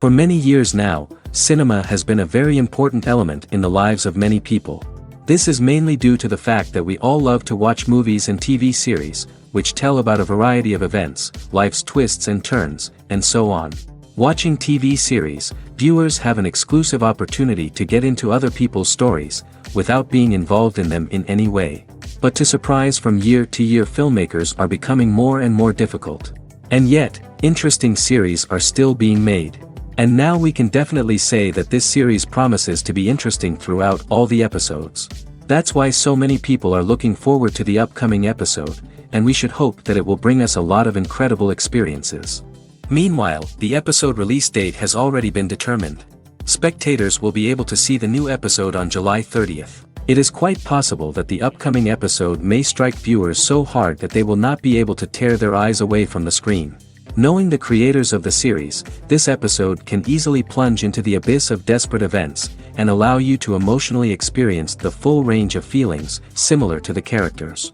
For many years now, cinema has been a very important element in the lives of many people. This is mainly due to the fact that we all love to watch movies and TV series, which tell about a variety of events, life's twists and turns, and so on. Watching TV series, viewers have an exclusive opportunity to get into other people's stories, without being involved in them in any way. But to surprise from year to year, filmmakers are becoming more and more difficult. And yet, interesting series are still being made. And now we can definitely say that this series promises to be interesting throughout all the episodes. That's why so many people are looking forward to the upcoming episode, and we should hope that it will bring us a lot of incredible experiences. Meanwhile, the episode release date has already been determined. Spectators will be able to see the new episode on July 30th. It is quite possible that the upcoming episode may strike viewers so hard that they will not be able to tear their eyes away from the screen. Knowing the creators of the series, this episode can easily plunge into the abyss of desperate events, and allow you to emotionally experience the full range of feelings, similar to the characters.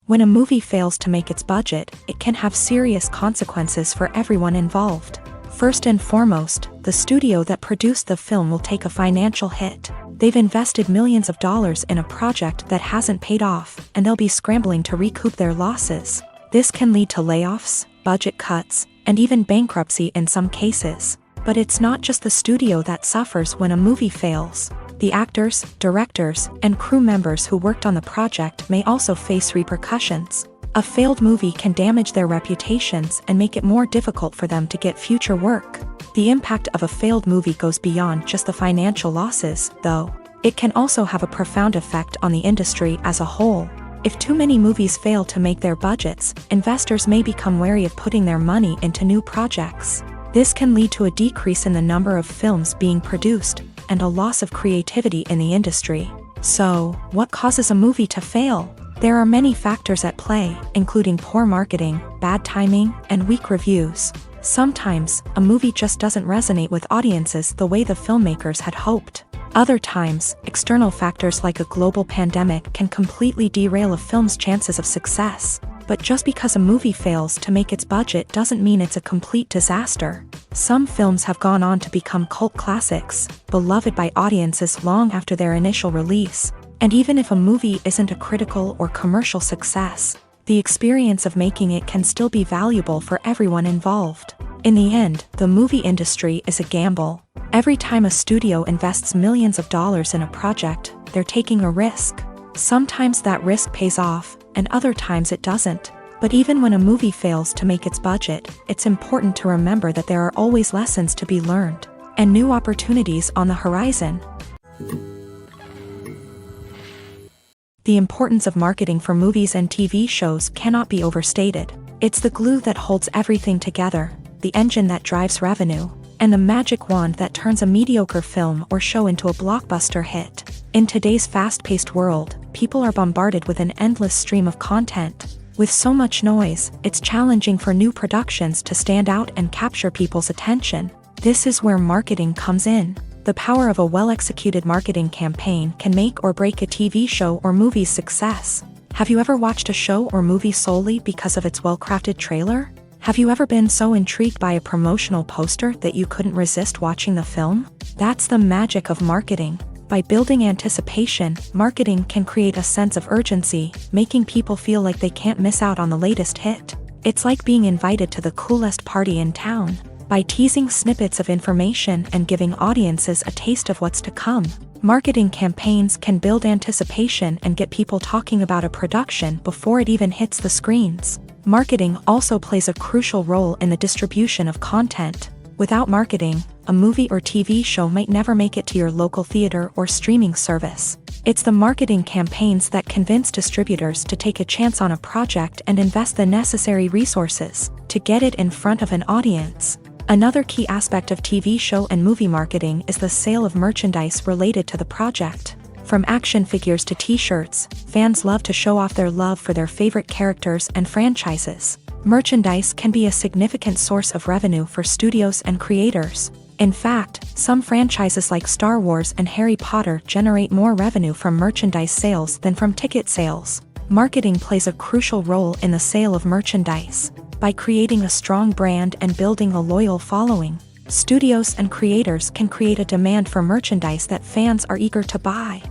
When a movie fails to make its budget, it can have serious consequences for everyone involved. First and foremost, the studio that produced the film will take a financial hit. They've invested millions of dollars in a project that hasn't paid off, and they'll be scrambling to recoup their losses. This can lead to layoffs, budget cuts, and even bankruptcy in some cases. But it's not just the studio that suffers when a movie fails. The actors, directors, and crew members who worked on the project may also face repercussions. A failed movie can damage their reputations and make it more difficult for them to get future work. The impact of a failed movie goes beyond just the financial losses, though. It can also have a profound effect on the industry as a whole. If too many movies fail to make their budgets, investors may become wary of putting their money into new projects. This can lead to a decrease in the number of films being produced, and a loss of creativity in the industry. So, what causes a movie to fail? There are many factors at play, including poor marketing, bad timing, and weak reviews. Sometimes, a movie just doesn't resonate with audiences the way the filmmakers had hoped. Other times, external factors like a global pandemic can completely derail a film's chances of success. But just because a movie fails to make its budget doesn't mean it's a complete disaster. Some films have gone on to become cult classics, beloved by audiences long after their initial release. And even if a movie isn't a critical or commercial success, the experience of making it can still be valuable for everyone involved. In the end, the movie industry is a gamble. Every time a studio invests millions of dollars in a project, they're taking a risk. Sometimes that risk pays off, and other times it doesn't. But even when a movie fails to make its budget, it's important to remember that there are always lessons to be learned, and new opportunities on the horizon. The importance of marketing for movies and TV shows cannot be overstated. It's the glue that holds everything together, the engine that drives revenue, and the magic wand that turns a mediocre film or show into a blockbuster hit. In today's fast-paced world, people are bombarded with an endless stream of content. With so much noise, it's challenging for new productions to stand out and capture people's attention. This is where marketing comes in. The power of a well-executed marketing campaign can make or break a TV show or movie's success. Have you ever watched a show or movie solely because of its well-crafted trailer? Have you ever been so intrigued by a promotional poster that you couldn't resist watching the film? That's the magic of marketing. By building anticipation, marketing can create a sense of urgency, making people feel like they can't miss out on the latest hit. It's like being invited to the coolest party in town. By teasing snippets of information and giving audiences a taste of what's to come, marketing campaigns can build anticipation and get people talking about a production before it even hits the screens. Marketing also plays a crucial role in the distribution of content. Without marketing, a movie or TV show might never make it to your local theater or streaming service. It's the marketing campaigns that convince distributors to take a chance on a project and invest the necessary resources to get it in front of an audience. Another key aspect of TV show and movie marketing is the sale of merchandise related to the project. From action figures to t-shirts, fans love to show off their love for their favorite characters and franchises. Merchandise can be a significant source of revenue for studios and creators. In fact, some franchises like Star Wars and Harry Potter generate more revenue from merchandise sales than from ticket sales. Marketing plays a crucial role in the sale of merchandise. By creating a strong brand and building a loyal following, studios and creators can create a demand for merchandise that fans are eager to buy.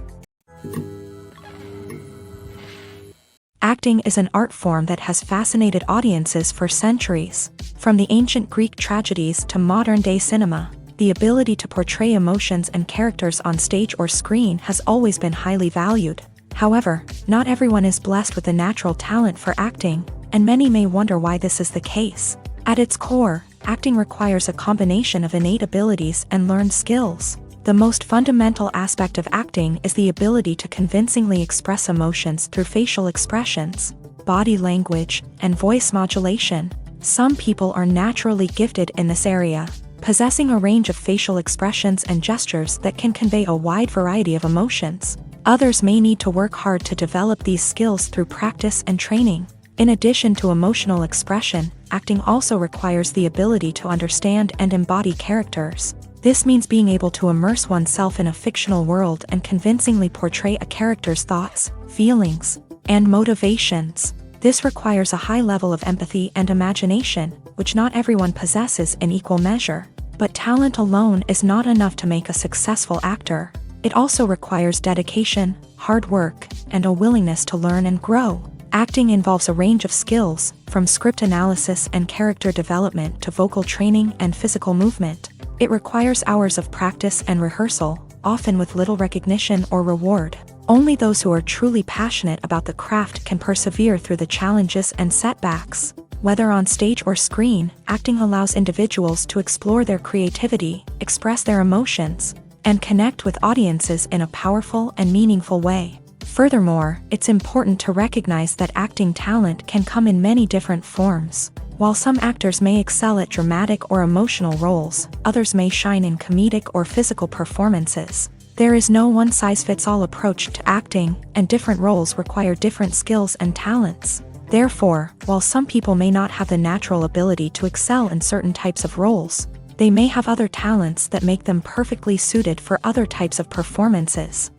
Acting is an art form that has fascinated audiences for centuries. From the ancient Greek tragedies to modern-day cinema, the ability to portray emotions and characters on stage or screen has always been highly valued. However, not everyone is blessed with a natural talent for acting, and many may wonder why this is the case. At its core, acting requires a combination of innate abilities and learned skills. The most fundamental aspect of acting is the ability to convincingly express emotions through facial expressions, body language, and voice modulation. Some people are naturally gifted in this area, possessing a range of facial expressions and gestures that can convey a wide variety of emotions. Others may need to work hard to develop these skills through practice and training. In addition to emotional expression, acting also requires the ability to understand and embody characters. This means being able to immerse oneself in a fictional world and convincingly portray a character's thoughts, feelings, and motivations. This requires a high level of empathy and imagination, which not everyone possesses in equal measure. But talent alone is not enough to make a successful actor. It also requires dedication, hard work, and a willingness to learn and grow. Acting involves a range of skills, from script analysis and character development to vocal training and physical movement. It requires hours of practice and rehearsal, often with little recognition or reward. Only those who are truly passionate about the craft can persevere through the challenges and setbacks. Whether on stage or screen, acting allows individuals to explore their creativity, express their emotions, and connect with audiences in a powerful and meaningful way. Furthermore, it's important to recognize that acting talent can come in many different forms. While some actors may excel at dramatic or emotional roles, others may shine in comedic or physical performances. There is no one-size-fits-all approach to acting, and different roles require different skills and talents. Therefore, while some people may not have the natural ability to excel in certain types of roles, they may have other talents that make them perfectly suited for other types of performances.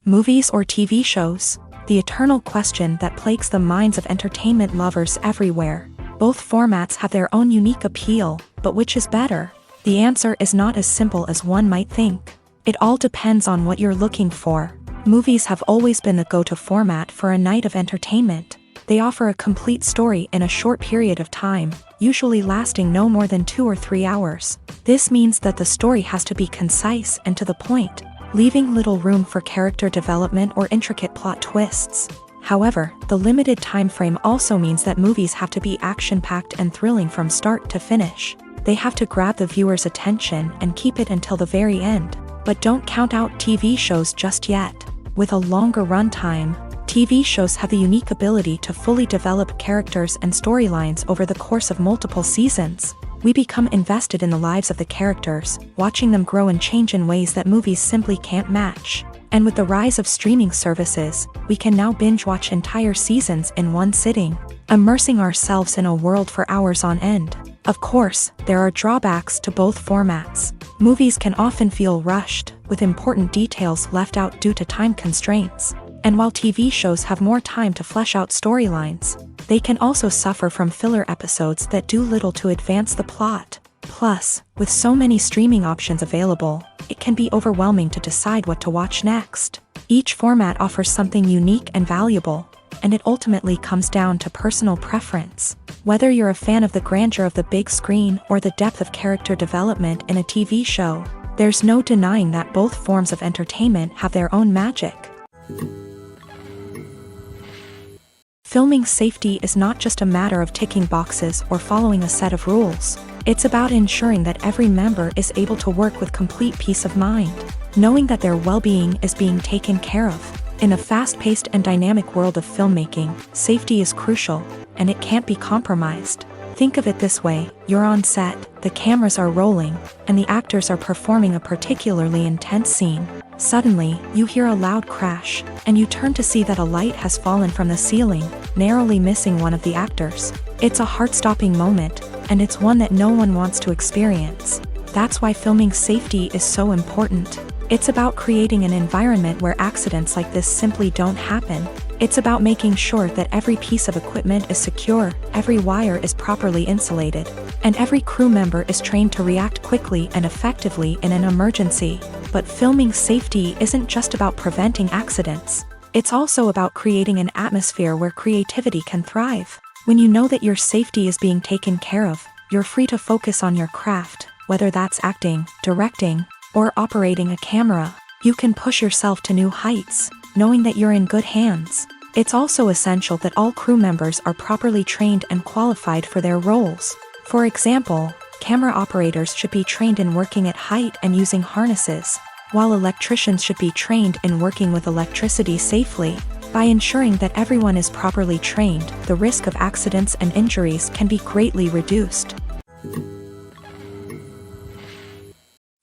Movies or TV shows? The eternal question that plagues the minds of entertainment lovers everywhere. Both formats have their own unique appeal, but which is better? The answer is not as simple as one might think. It all depends on what you're looking for. Movies have always been the go-to format for a night of entertainment. They offer a complete story in a short period of time, usually lasting no more than 2 or 3 hours. This means that the story has to be concise and to the point, leaving little room for character development or intricate plot twists. However, the limited time frame also means that movies have to be action-packed and thrilling from start to finish. They have to grab the viewer's attention and keep it until the very end. But don't count out TV shows just yet. With a longer runtime, TV shows have the unique ability to fully develop characters and storylines over the course of multiple seasons. We become invested in the lives of the characters, watching them grow and change in ways that movies simply can't match. And with the rise of streaming services, we can now binge-watch entire seasons in one sitting, immersing ourselves in a world for hours on end. Of course, there are drawbacks to both formats. Movies can often feel rushed, with important details left out due to time constraints. And while TV shows have more time to flesh out storylines, they can also suffer from filler episodes that do little to advance the plot. Plus, with so many streaming options available, it can be overwhelming to decide what to watch next. Each format offers something unique and valuable, and it ultimately comes down to personal preference. Whether you're a fan of the grandeur of the big screen or the depth of character development in a TV show, there's no denying that both forms of entertainment have their own magic. Filming safety is not just a matter of ticking boxes or following a set of rules. It's about ensuring that every member is able to work with complete peace of mind, knowing that their well-being is being taken care of. In a fast-paced and dynamic world of filmmaking, safety is crucial, and it can't be compromised. Think of it this way: you're on set, the cameras are rolling, and the actors are performing a particularly intense scene. Suddenly, you hear a loud crash, and you turn to see that a light has fallen from the ceiling, narrowly missing one of the actors. It's a heart-stopping moment, and it's one that no one wants to experience. That's why filming safety is so important. It's about creating an environment where accidents like this simply don't happen. It's about making sure that every piece of equipment is secure, every wire is properly insulated, and every crew member is trained to react quickly and effectively in an emergency. But filming safety isn't just about preventing accidents. It's also about creating an atmosphere where creativity can thrive. When you know that your safety is being taken care of, you're free to focus on your craft, whether that's acting, directing, or operating a camera. You can push yourself to new heights, knowing that you're in good hands. It's also essential that all crew members are properly trained and qualified for their roles. For example, camera operators should be trained in working at height and using harnesses, while electricians should be trained in working with electricity safely. By ensuring that everyone is properly trained, the risk of accidents and injuries can be greatly reduced.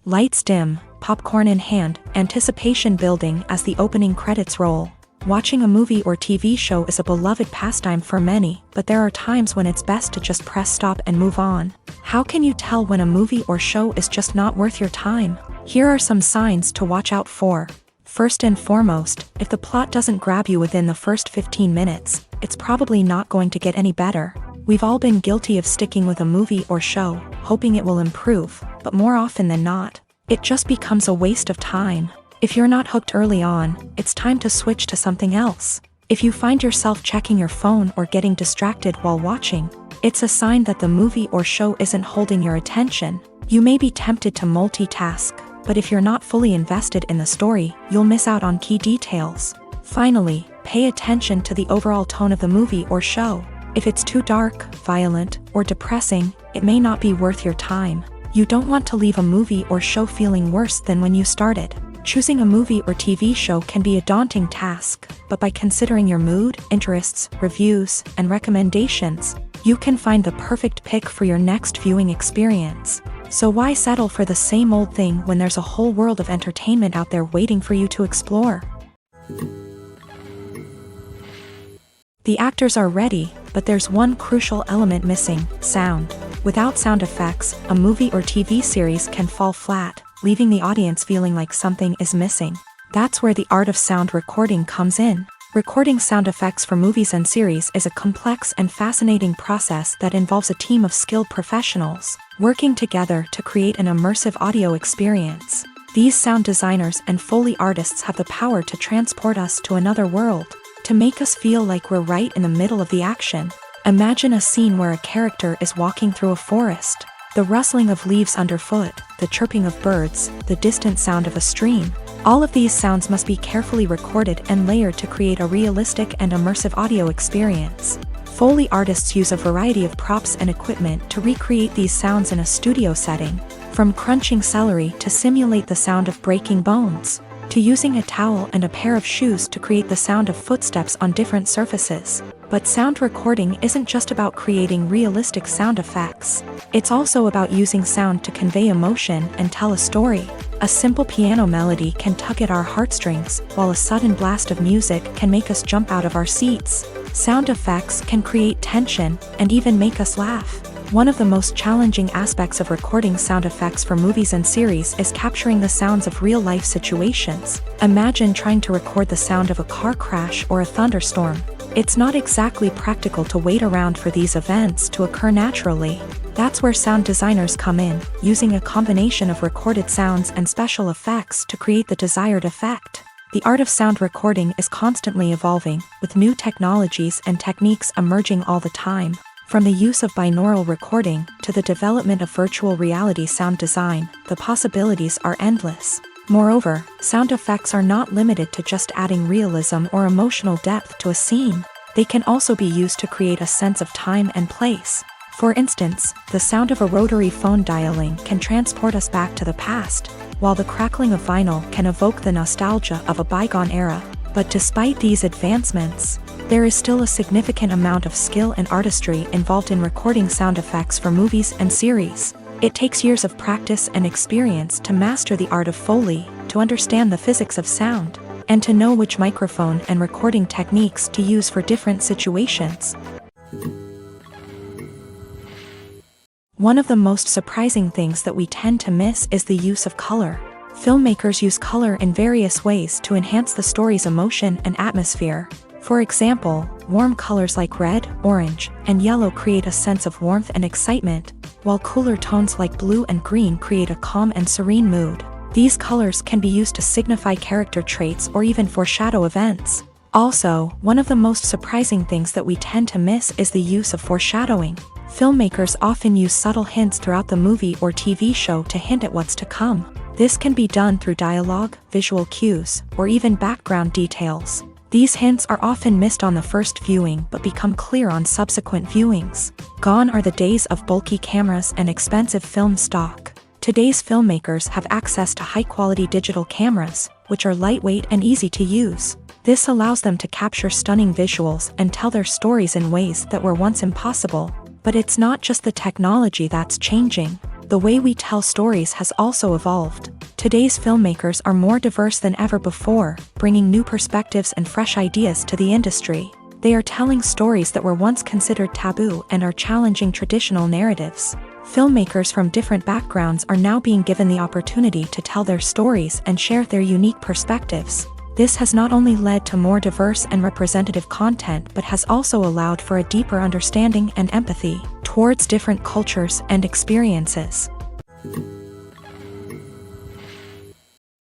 Lights dim, popcorn in hand, anticipation building as the opening credits roll. Watching a movie or TV show is a beloved pastime for many, but there are times when it's best to just press stop and move on. How can you tell when a movie or show is just not worth your time? Here are some signs to watch out for. First and foremost, if the plot doesn't grab you within the first 15 minutes, it's probably not going to get any better. We've all been guilty of sticking with a movie or show, hoping it will improve, but more often than not, it just becomes a waste of time. If you're not hooked early on, it's time to switch to something else. If you find yourself checking your phone or getting distracted while watching, it's a sign that the movie or show isn't holding your attention. You may be tempted to multitask, but if you're not fully invested in the story, you'll miss out on key details. Finally, pay attention to the overall tone of the movie or show. If it's too dark, violent, or depressing, it may not be worth your time. You don't want to leave a movie or show feeling worse than when you started. Choosing a movie or TV show can be a daunting task, but by considering your mood, interests, reviews, and recommendations, you can find the perfect pick for your next viewing experience. So why settle for the same old thing when there's a whole world of entertainment out there waiting for you to explore? The actors are ready, but there's one crucial element missing: sound. Without sound effects, a movie or TV series can fall flat, leaving the audience feeling like something is missing. That's where the art of sound recording comes in. Recording sound effects for movies and series is a complex and fascinating process that involves a team of skilled professionals working together to create an immersive audio experience. These sound designers and Foley artists have the power to transport us to another world, to make us feel like we're right in the middle of the action. Imagine a scene where a character is walking through a forest. The rustling of leaves underfoot, the chirping of birds, the distant sound of a stream. All of these sounds must be carefully recorded and layered to create a realistic and immersive audio experience. Foley artists use a variety of props and equipment to recreate these sounds in a studio setting, from crunching celery to simulate the sound of breaking bones, to using a towel and a pair of shoes to create the sound of footsteps on different surfaces. But sound recording isn't just about creating realistic sound effects. It's also about using sound to convey emotion and tell a story. A simple piano melody can tug at our heartstrings, while a sudden blast of music can make us jump out of our seats. Sound effects can create tension and even make us laugh. One of the most challenging aspects of recording sound effects for movies and series is capturing the sounds of real-life situations. Imagine trying to record the sound of a car crash or a thunderstorm. It's not exactly practical to wait around for these events to occur naturally. That's where sound designers come in, using a combination of recorded sounds and special effects to create the desired effect. The art of sound recording is constantly evolving, with new technologies and techniques emerging all the time. From the use of binaural recording to the development of virtual reality sound design, the possibilities are endless. Moreover, sound effects are not limited to just adding realism or emotional depth to a scene. They can also be used to create a sense of time and place. For instance, the sound of a rotary phone dialing can transport us back to the past, while the crackling of vinyl can evoke the nostalgia of a bygone era. But despite these advancements, there is still a significant amount of skill and artistry involved in recording sound effects for movies and series. It takes years of practice and experience to master the art of Foley, to understand the physics of sound, and to know which microphone and recording techniques to use for different situations. One of the most surprising things that we tend to miss is the use of color. Filmmakers use color in various ways to enhance the story's emotion and atmosphere. For example, warm colors like red, orange, and yellow create a sense of warmth and excitement, while cooler tones like blue and green create a calm and serene mood. These colors can be used to signify character traits or even foreshadow events. Also, one of the most surprising things that we tend to miss is the use of foreshadowing. Filmmakers often use subtle hints throughout the movie or TV show to hint at what's to come. This can be done through dialogue, visual cues, or even background details. These hints are often missed on the first viewing but become clear on subsequent viewings. Gone are the days of bulky cameras and expensive film stock. Today's filmmakers have access to high-quality digital cameras, which are lightweight and easy to use. This allows them to capture stunning visuals and tell their stories in ways that were once impossible. But it's not just the technology that's changing. The way we tell stories has also evolved. Today's filmmakers are more diverse than ever before, bringing new perspectives and fresh ideas to the industry. They are telling stories that were once considered taboo and are challenging traditional narratives. Filmmakers from different backgrounds are now being given the opportunity to tell their stories and share their unique perspectives. This has not only led to more diverse and representative content but has also allowed for a deeper understanding and empathy towards different cultures and experiences.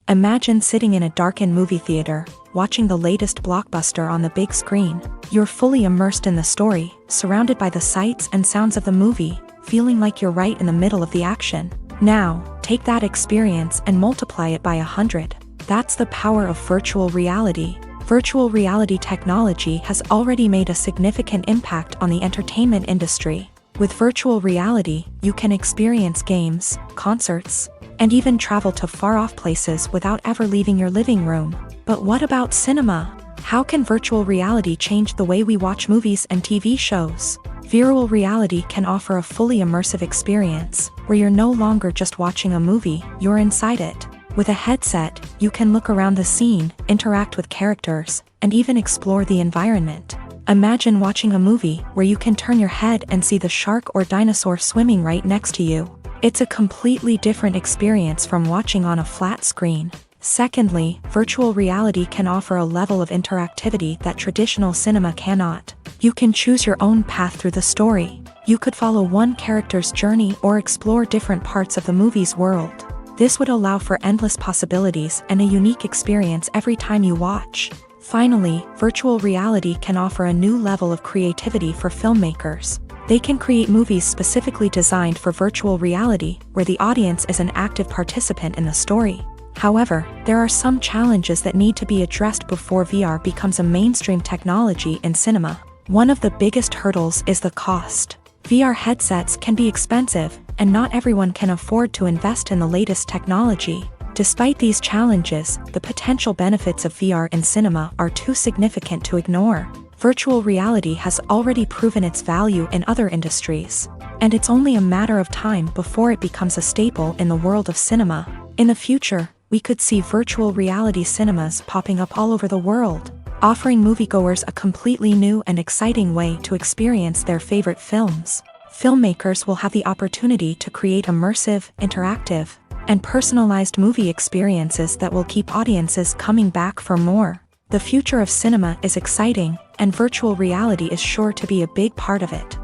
Imagine sitting in a darkened movie theater, watching the latest blockbuster on the big screen. You're fully immersed in the story, surrounded by the sights and sounds of the movie, feeling like you're right in the middle of the action. Now, take that experience and multiply it by 100. That's the power of virtual reality. Virtual reality technology has already made a significant impact on the entertainment industry. With virtual reality, you can experience games, concerts, and even travel to far-off places without ever leaving your living room. But what about cinema? How can virtual reality change the way we watch movies and TV shows? Virtual reality can offer a fully immersive experience, where you're no longer just watching a movie, you're inside it. With a headset, you can look around the scene, interact with characters, and even explore the environment. Imagine watching a movie where you can turn your head and see the shark or dinosaur swimming right next to you. It's a completely different experience from watching on a flat screen. Secondly, virtual reality can offer a level of interactivity that traditional cinema cannot. You can choose your own path through the story. You could follow one character's journey or explore different parts of the movie's world. This would allow for endless possibilities and a unique experience every time you watch. Finally, virtual reality can offer a new level of creativity for filmmakers. They can create movies specifically designed for virtual reality, where the audience is an active participant in the story. However, there are some challenges that need to be addressed before VR becomes a mainstream technology in cinema. One of the biggest hurdles is the cost. VR headsets can be expensive, and not everyone can afford to invest in the latest technology. Despite these challenges, the potential benefits of VR in cinema are too significant to ignore. Virtual reality has already proven its value in other industries, and it's only a matter of time before it becomes a staple in the world of cinema. In the future, we could see virtual reality cinemas popping up all over the world, offering moviegoers a completely new and exciting way to experience their favorite films. Filmmakers will have the opportunity to create immersive, interactive, and personalized movie experiences that will keep audiences coming back for more. The future of cinema is exciting, and virtual reality is sure to be a big part of it.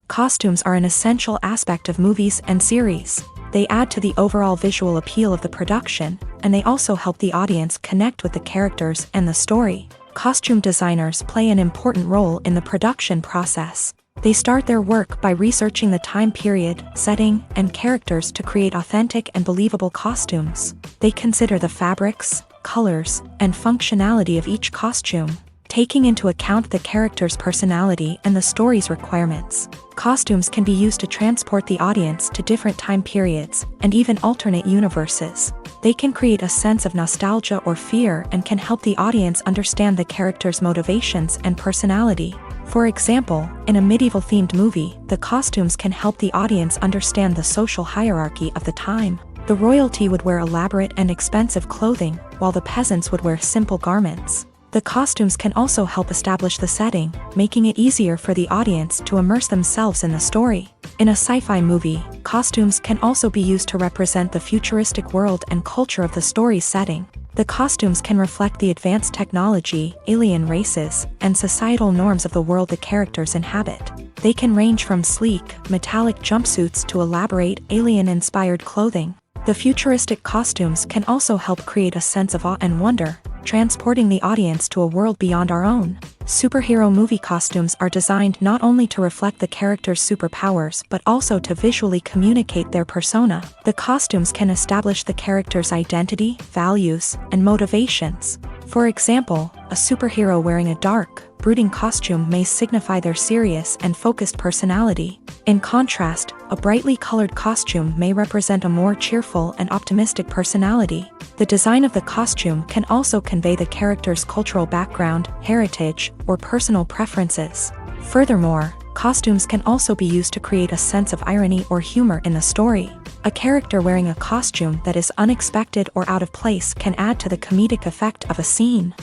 Costumes are an essential aspect of movies and series. They add to the overall visual appeal of the production, and they also help the audience connect with the characters and the story. Costume designers play an important role in the production process. They start their work by researching the time period, setting, and characters to create authentic and believable costumes. They consider the fabrics, colors, and functionality of each costume, taking into account the character's personality and the story's requirements. Costumes can be used to transport the audience to different time periods, and even alternate universes. They can create a sense of nostalgia or fear and can help the audience understand the character's motivations and personality. For example, in a medieval-themed movie, the costumes can help the audience understand the social hierarchy of the time. The royalty would wear elaborate and expensive clothing, while the peasants would wear simple garments. The costumes can also help establish the setting, making it easier for the audience to immerse themselves in the story. In a sci-fi movie, costumes can also be used to represent the futuristic world and culture of the story's setting. The costumes can reflect the advanced technology, alien races, and societal norms of the world the characters inhabit. They can range from sleek, metallic jumpsuits to elaborate, alien-inspired clothing. The futuristic costumes can also help create a sense of awe and wonder, transporting the audience to a world beyond our own. Superhero movie costumes are designed not only to reflect the character's superpowers but also to visually communicate their persona. The costumes can establish the character's identity, values, and motivations. For example, a superhero wearing a dark, brooding costume may signify their serious and focused personality. In contrast, a brightly colored costume may represent a more cheerful and optimistic personality. The design of the costume can also convey the character's cultural background, heritage, or personal preferences. Furthermore, costumes can also be used to create a sense of irony or humor in the story. A character wearing a costume that is unexpected or out of place can add to the comedic effect of a scene.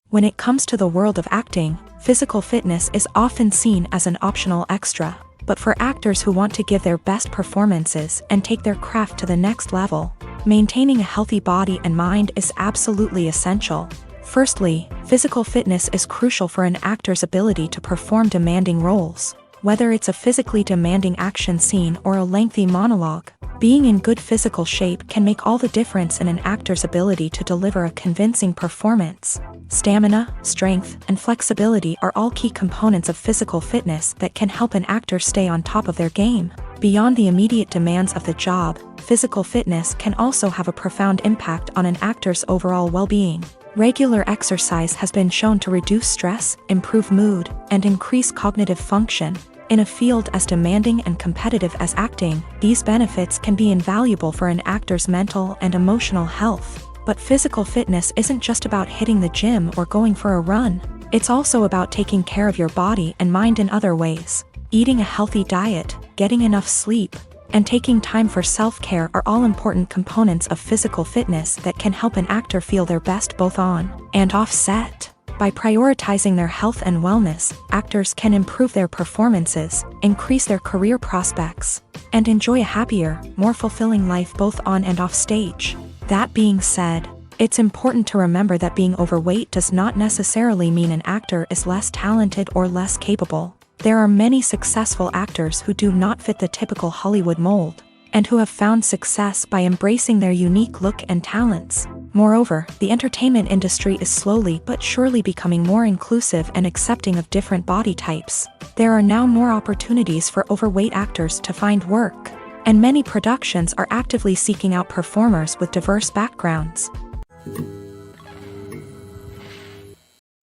When it comes to the world of acting, physical fitness is often seen as an optional extra. But for actors who want to give their best performances and take their craft to the next level, maintaining a healthy body and mind is absolutely essential. Firstly, physical fitness is crucial for an actor's ability to perform demanding roles. Whether it's a physically demanding action scene or a lengthy monologue, being in good physical shape can make all the difference in an actor's ability to deliver a convincing performance. Stamina, strength, and flexibility are all key components of physical fitness that can help an actor stay on top of their game. Beyond the immediate demands of the job, physical fitness can also have a profound impact on an actor's overall well-being. Regular exercise has been shown to reduce stress, improve mood, and increase cognitive function. In a field as demanding and competitive as acting, these benefits can be invaluable for an actor's mental and emotional health. But physical fitness isn't just about hitting the gym or going for a run. It's also about taking care of your body and mind in other ways. Eating a healthy diet, getting enough sleep, and taking time for self-care are all important components of physical fitness that can help an actor feel their best both on and off set. By prioritizing their health and wellness, actors can improve their performances, increase their career prospects, and enjoy a happier, more fulfilling life both on and off stage. That being said, it's important to remember that being overweight does not necessarily mean an actor is less talented or less capable. There are many successful actors who do not fit the typical Hollywood mold, and who have found success by embracing their unique look and talents. Moreover, the entertainment industry is slowly but surely becoming more inclusive and accepting of different body types. There are now more opportunities for overweight actors to find work, and many productions are actively seeking out performers with diverse backgrounds.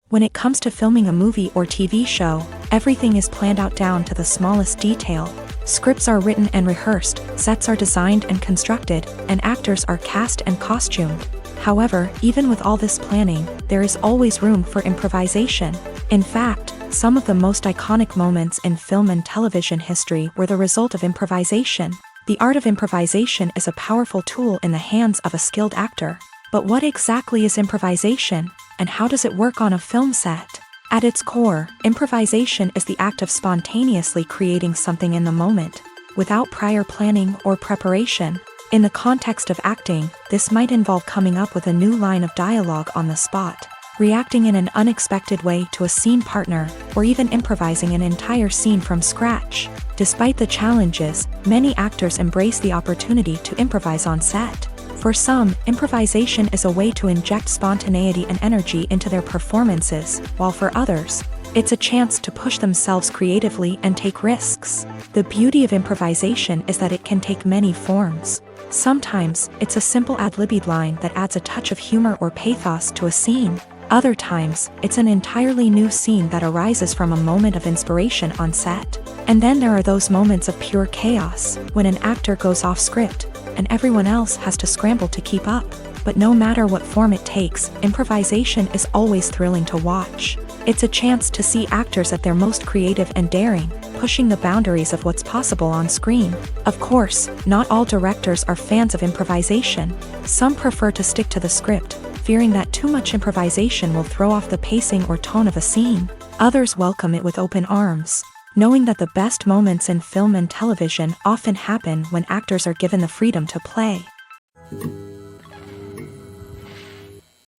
When it comes to filming a movie or TV show, everything is planned out down to the smallest detail. Scripts are written and rehearsed, sets are designed and constructed, and actors are cast and costumed. However, even with all this planning, there is always room for improvisation. In fact, some of the most iconic moments in film and television history were the result of improvisation. The art of improvisation is a powerful tool in the hands of a skilled actor. But what exactly is improvisation, and how does it work on a film set? At its core, improvisation is the act of spontaneously creating something in the moment, without prior planning or preparation. In the context of acting, this might involve coming up with a new line of dialogue on the spot, reacting in an unexpected way to a scene partner, or even improvising an entire scene from scratch. Despite the challenges, many actors embrace the opportunity to improvise on set. For some, improvisation is a way to inject spontaneity and energy into their performances, while for others, it's a chance to push themselves creatively and take risks. The beauty of improvisation is that it can take many forms. Sometimes, it's a simple ad-libbed line that adds a touch of humor or pathos to a scene. Other times, it's an entirely new scene that arises from a moment of inspiration on set. And then there are those moments of pure chaos, when an actor goes off script, and everyone else has to scramble to keep up. But no matter what form it takes, improvisation is always thrilling to watch. It's a chance to see actors at their most creative and daring, pushing the boundaries of what's possible on screen. Of course, not all directors are fans of improvisation. Some prefer to stick to the script, fearing that too much improvisation will throw off the pacing or tone of a scene. Others welcome it with open arms, knowing that the best moments in film and television often happen when actors are given the freedom to play.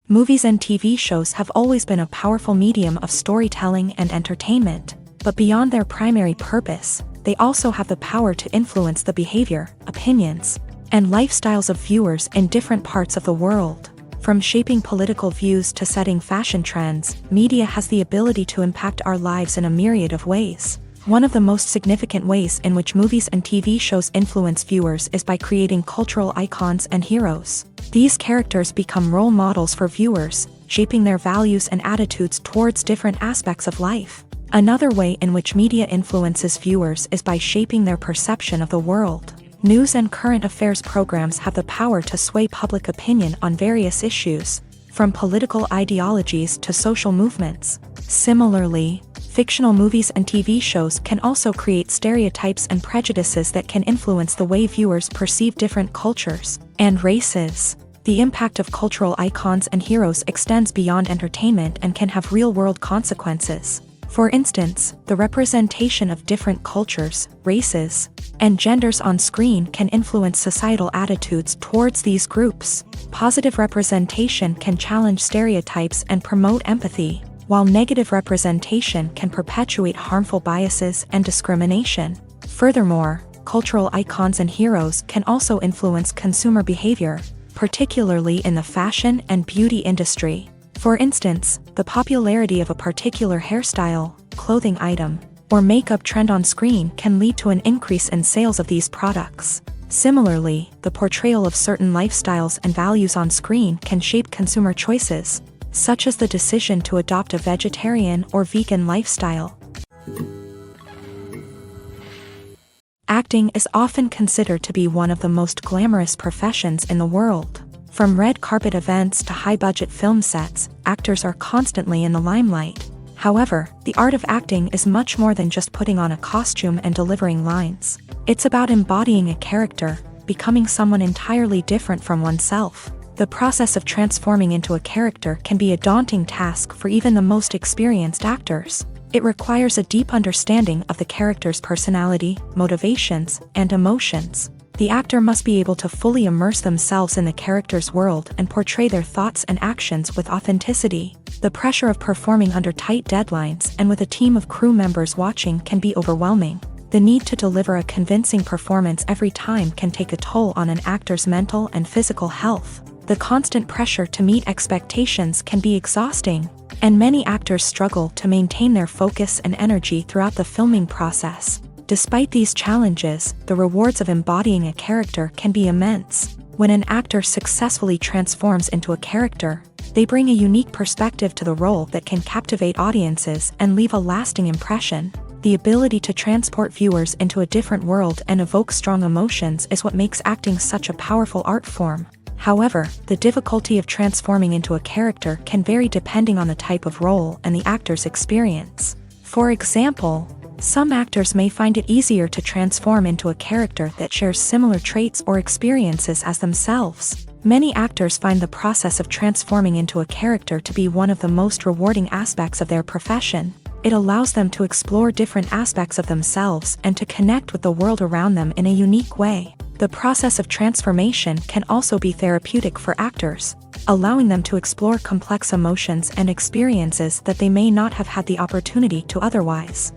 Movies and TV shows have always been a powerful medium of storytelling and entertainment, but beyond their primary purpose, they also have the power to influence the behavior, opinions, and lifestyles of viewers in different parts of the world. From shaping political views to setting fashion trends, media has the ability to impact our lives in a myriad of ways. One of the most significant ways in which movies and TV shows influence viewers is by creating cultural icons and heroes. These characters become role models for viewers, shaping their values and attitudes towards different aspects of life. Another way in which media influences viewers is by shaping their perception of the world. News and current affairs programs have the power to sway public opinion on various issues, from political ideologies to social movements. Similarly, fictional movies and TV shows can also create stereotypes and prejudices that can influence the way viewers perceive different cultures and races. The impact of cultural icons and heroes extends beyond entertainment and can have real-world consequences. For instance, the representation of different cultures, races, and genders on screen can influence societal attitudes towards these groups. Positive representation can challenge stereotypes and promote empathy, while negative representation can perpetuate harmful biases and discrimination. Furthermore, cultural icons and heroes can also influence consumer behavior, particularly in the fashion and beauty industry. For instance, the popularity of a particular hairstyle, clothing item, or makeup trend on screen can lead to an increase in sales of these products. Similarly, the portrayal of certain lifestyles and values on screen can shape consumer choices, such as the decision to adopt a vegetarian or vegan lifestyle. Acting is often considered to be one of the most glamorous professions in the world. From red carpet events to high-budget film sets, actors are constantly in the limelight. However, the art of acting is much more than just putting on a costume and delivering lines. It's about embodying a character, becoming someone entirely different from oneself. The process of transforming into a character can be a daunting task for even the most experienced actors. It requires a deep understanding of the character's personality, motivations, and emotions. The actor must be able to fully immerse themselves in the character's world and portray their thoughts and actions with authenticity. The pressure of performing under tight deadlines and with a team of crew members watching can be overwhelming. The need to deliver a convincing performance every time can take a toll on an actor's mental and physical health. The constant pressure to meet expectations can be exhausting, and many actors struggle to maintain their focus and energy throughout the filming process. Despite these challenges, the rewards of embodying a character can be immense. When an actor successfully transforms into a character, they bring a unique perspective to the role that can captivate audiences and leave a lasting impression. The ability to transport viewers into a different world and evoke strong emotions is what makes acting such a powerful art form. However, the difficulty of transforming into a character can vary depending on the type of role and the actor's experience. For example, some actors may find it easier to transform into a character that shares similar traits or experiences as themselves. Many actors find the process of transforming into a character to be one of the most rewarding aspects of their profession. It allows them to explore different aspects of themselves and to connect with the world around them in a unique way. The process of transformation can also be therapeutic for actors, allowing them to explore complex emotions and experiences that they may not have had the opportunity to otherwise.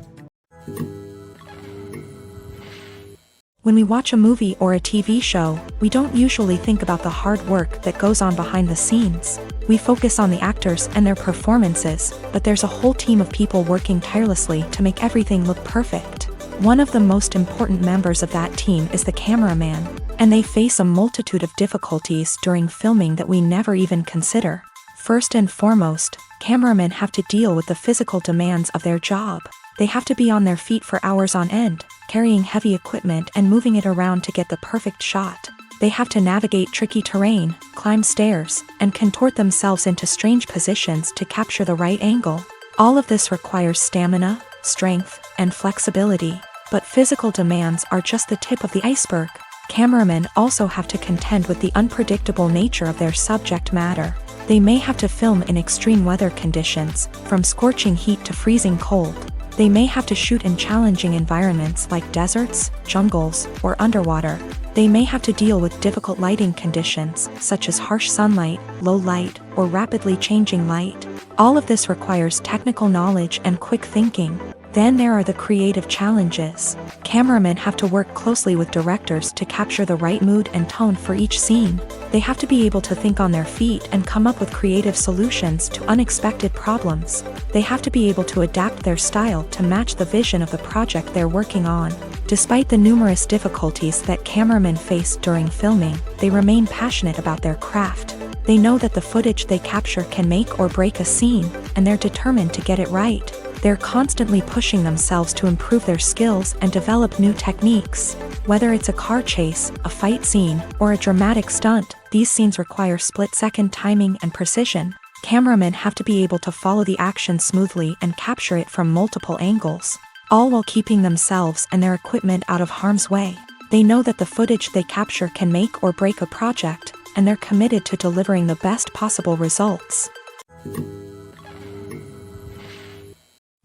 When we watch a movie or a TV show, we don't usually think about the hard work that goes on behind the scenes. We focus on the actors and their performances, but there's a whole team of people working tirelessly to make everything look perfect. One of the most important members of that team is the cameraman, and they face a multitude of difficulties during filming that we never even consider. First and foremost, cameramen have to deal with the physical demands of their job. They have to be on their feet for hours on end, carrying heavy equipment and moving it around to get the perfect shot. They have to navigate tricky terrain, climb stairs, and contort themselves into strange positions to capture the right angle. All of this requires stamina, strength, and flexibility. But physical demands are just the tip of the iceberg. Cameramen also have to contend with the unpredictable nature of their subject matter. They may have to film in extreme weather conditions, from scorching heat to freezing cold. They may have to shoot in challenging environments like deserts, jungles, or underwater. They may have to deal with difficult lighting conditions, such as harsh sunlight, low light, or rapidly changing light. All of this requires technical knowledge and quick thinking. Then there are the creative challenges. Cameramen have to work closely with directors to capture the right mood and tone for each scene. They have to be able to think on their feet and come up with creative solutions to unexpected problems. They have to be able to adapt their style to match the vision of the project they're working on. Despite the numerous difficulties that cameramen face during filming, they remain passionate about their craft. They know that the footage they capture can make or break a scene, and they're determined to get it right. They're constantly pushing themselves to improve their skills and develop new techniques. Whether it's a car chase, a fight scene, or a dramatic stunt, these scenes require split-second timing and precision. Cameramen have to be able to follow the action smoothly and capture it from multiple angles, all while keeping themselves and their equipment out of harm's way. They know that the footage they capture can make or break a project, and they're committed to delivering the best possible results.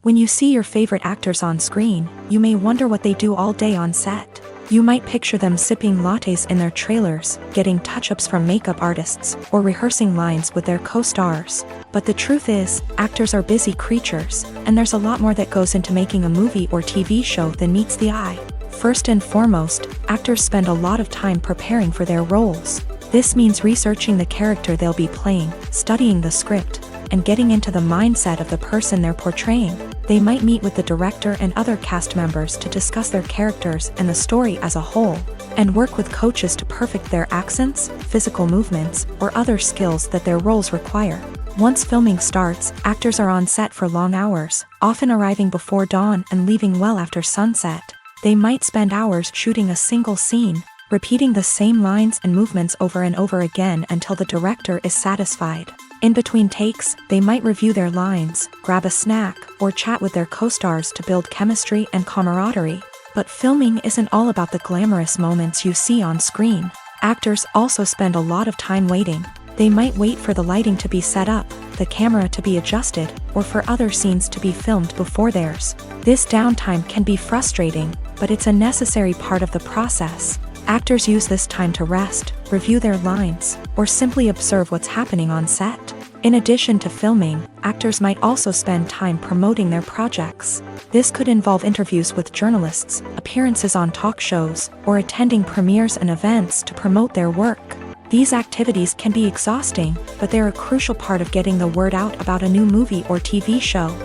When you see your favorite actors on screen, you may wonder what they do all day on set. You might picture them sipping lattes in their trailers, getting touch-ups from makeup artists, or rehearsing lines with their co-stars. But the truth is, actors are busy creatures, and there's a lot more that goes into making a movie or TV show than meets the eye. First and foremost, actors spend a lot of time preparing for their roles. This means researching the character they'll be playing, studying the script, and getting into the mindset of the person they're portraying. They might meet with the director and other cast members to discuss their characters and the story as a whole, and work with coaches to perfect their accents, physical movements, or other skills that their roles require. Once filming starts, actors are on set for long hours, often arriving before dawn and leaving well after sunset. They might spend hours shooting a single scene, repeating the same lines and movements over and over again until the director is satisfied. In between takes, they might review their lines, grab a snack, or chat with their co-stars to build chemistry and camaraderie. But filming isn't all about the glamorous moments you see on screen. Actors also spend a lot of time waiting. They might wait for the lighting to be set up, the camera to be adjusted, or for other scenes to be filmed before theirs. This downtime can be frustrating, but it's a necessary part of the process. Actors use this time to rest, review their lines, or simply observe what's happening on set. In addition to filming, actors might also spend time promoting their projects. This could involve interviews with journalists, appearances on talk shows, or attending premieres and events to promote their work. These activities can be exhausting, but they're a crucial part of getting the word out about a new movie or TV show.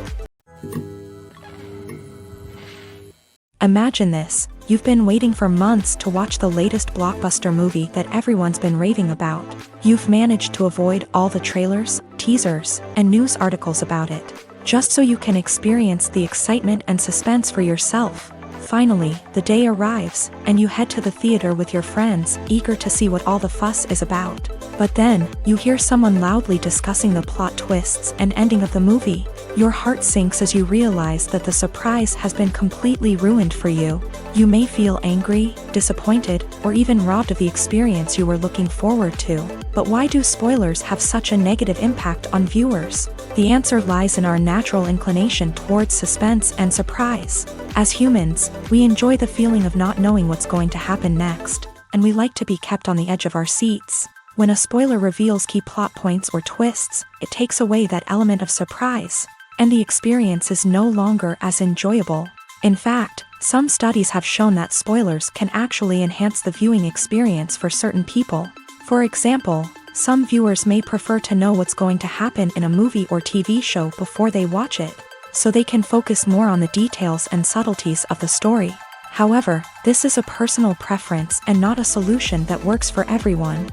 Imagine this. You've been waiting for months to watch the latest blockbuster movie that everyone's been raving about. You've managed to avoid all the trailers, teasers, and news articles about it, just so you can experience the excitement and suspense for yourself. Finally, the day arrives, and you head to the theater with your friends, eager to see what all the fuss is about. But then, you hear someone loudly discussing the plot twists and ending of the movie. Your heart sinks as you realize that the surprise has been completely ruined for you. You may feel angry, disappointed, or even robbed of the experience you were looking forward to. But why do spoilers have such a negative impact on viewers? The answer lies in our natural inclination towards suspense and surprise. As humans, we enjoy the feeling of not knowing what's going to happen next, and we like to be kept on the edge of our seats. When a spoiler reveals key plot points or twists, it takes away that element of surprise, and the experience is no longer as enjoyable. In fact, some studies have shown that spoilers can actually enhance the viewing experience for certain people. For example, some viewers may prefer to know what's going to happen in a movie or TV show before they watch it, so they can focus more on the details and subtleties of the story. However, this is a personal preference and not a solution that works for everyone.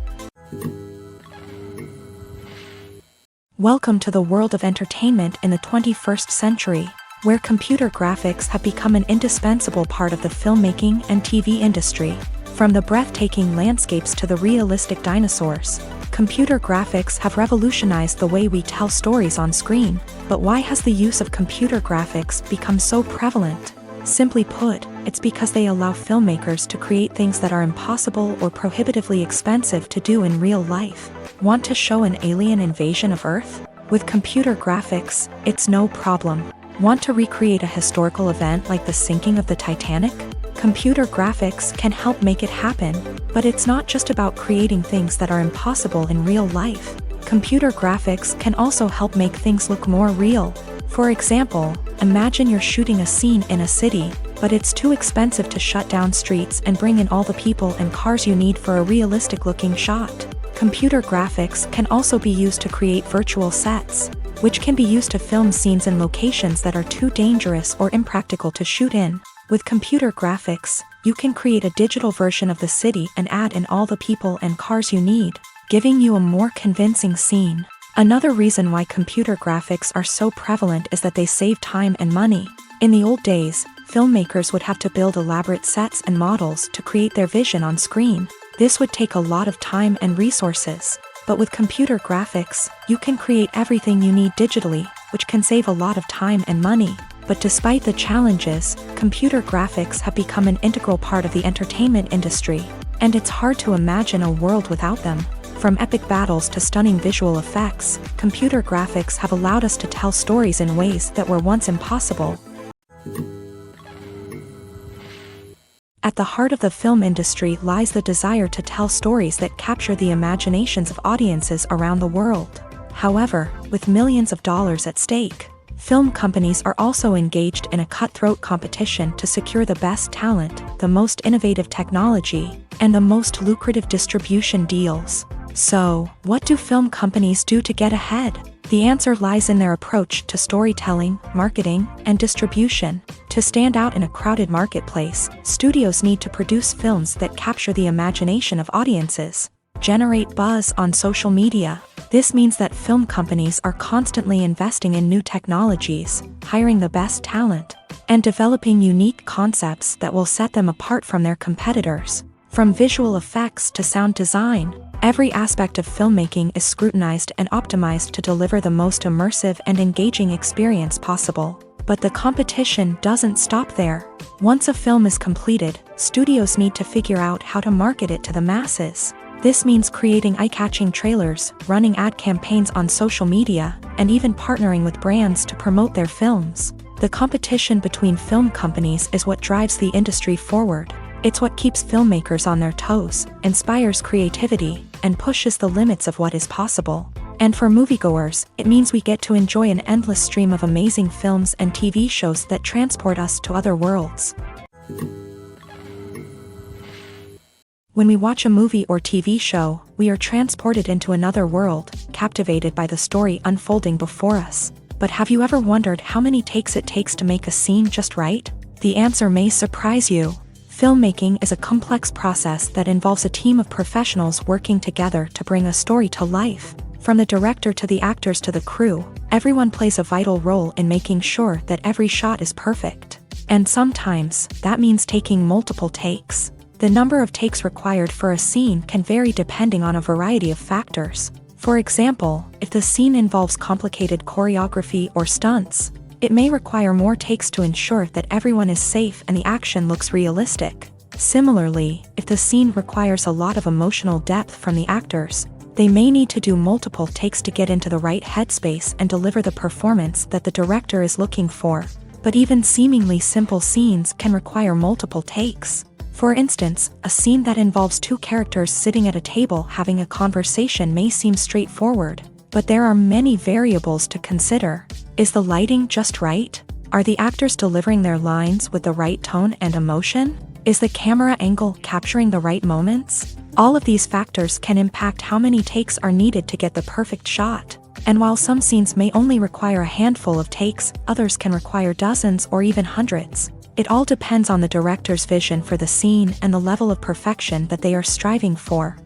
Welcome to the world of entertainment in the 21st century, where computer graphics have become an indispensable part of the filmmaking and TV industry. From the breathtaking landscapes to the realistic dinosaurs, computer graphics have revolutionized the way we tell stories on screen. But why has the use of computer graphics become so prevalent? Simply put, it's because they allow filmmakers to create things that are impossible or prohibitively expensive to do in real life. Want to show an alien invasion of Earth? With computer graphics, it's no problem. Want to recreate a historical event like the sinking of the Titanic? Computer graphics can help make it happen, but it's not just about creating things that are impossible in real life. Computer graphics can also help make things look more real. For example, imagine you're shooting a scene in a city, but it's too expensive to shut down streets and bring in all the people and cars you need for a realistic-looking shot. Computer graphics can also be used to create virtual sets, which can be used to film scenes in locations that are too dangerous or impractical to shoot in. With computer graphics, you can create a digital version of the city and add in all the people and cars you need, giving you a more convincing scene. Another reason why computer graphics are so prevalent is that they save time and money. In the old days, filmmakers would have to build elaborate sets and models to create their vision on screen. This would take a lot of time and resources. But with computer graphics, you can create everything you need digitally, which can save a lot of time and money. But despite the challenges, computer graphics have become an integral part of the entertainment industry, and it's hard to imagine a world without them. From epic battles to stunning visual effects, computer graphics have allowed us to tell stories in ways that were once impossible. At the heart of the film industry lies the desire to tell stories that capture the imaginations of audiences around the world. However, with millions of dollars at stake, film companies are also engaged in a cutthroat competition to secure the best talent, the most innovative technology, and the most lucrative distribution deals. So, what do film companies do to get ahead? The answer lies in their approach to storytelling, marketing, and distribution. To stand out in a crowded marketplace, studios need to produce films that capture the imagination of audiences, generate buzz on social media. This means that film companies are constantly investing in new technologies, hiring the best talent, and developing unique concepts that will set them apart from their competitors. From visual effects to sound design, every aspect of filmmaking is scrutinized and optimized to deliver the most immersive and engaging experience possible. But the competition doesn't stop there. Once a film is completed, studios need to figure out how to market it to the masses. This means creating eye-catching trailers, running ad campaigns on social media, and even partnering with brands to promote their films. The competition between film companies is what drives the industry forward. It's what keeps filmmakers on their toes, inspires creativity, and pushes the limits of what is possible. And for moviegoers, it means we get to enjoy an endless stream of amazing films and TV shows that transport us to other worlds. When we watch a movie or TV show, we are transported into another world, captivated by the story unfolding before us. But have you ever wondered how many takes it takes to make a scene just right? The answer may surprise you. Filmmaking is a complex process that involves a team of professionals working together to bring a story to life. From the director to the actors to the crew, everyone plays a vital role in making sure that every shot is perfect. And sometimes, that means taking multiple takes. The number of takes required for a scene can vary depending on a variety of factors. For example, if the scene involves complicated choreography or stunts, it may require more takes to ensure that everyone is safe and the action looks realistic. Similarly, if the scene requires a lot of emotional depth from the actors, they may need to do multiple takes to get into the right headspace and deliver the performance that the director is looking for. But even seemingly simple scenes can require multiple takes. For instance, a scene that involves two characters sitting at a table having a conversation may seem straightforward, but there are many variables to consider. Is the lighting just right? Are the actors delivering their lines with the right tone and emotion? Is the camera angle capturing the right moments? All of these factors can impact how many takes are needed to get the perfect shot. And while some scenes may only require a handful of takes, others can require dozens or even hundreds. It all depends on the director's vision for the scene and the level of perfection that they are striving for.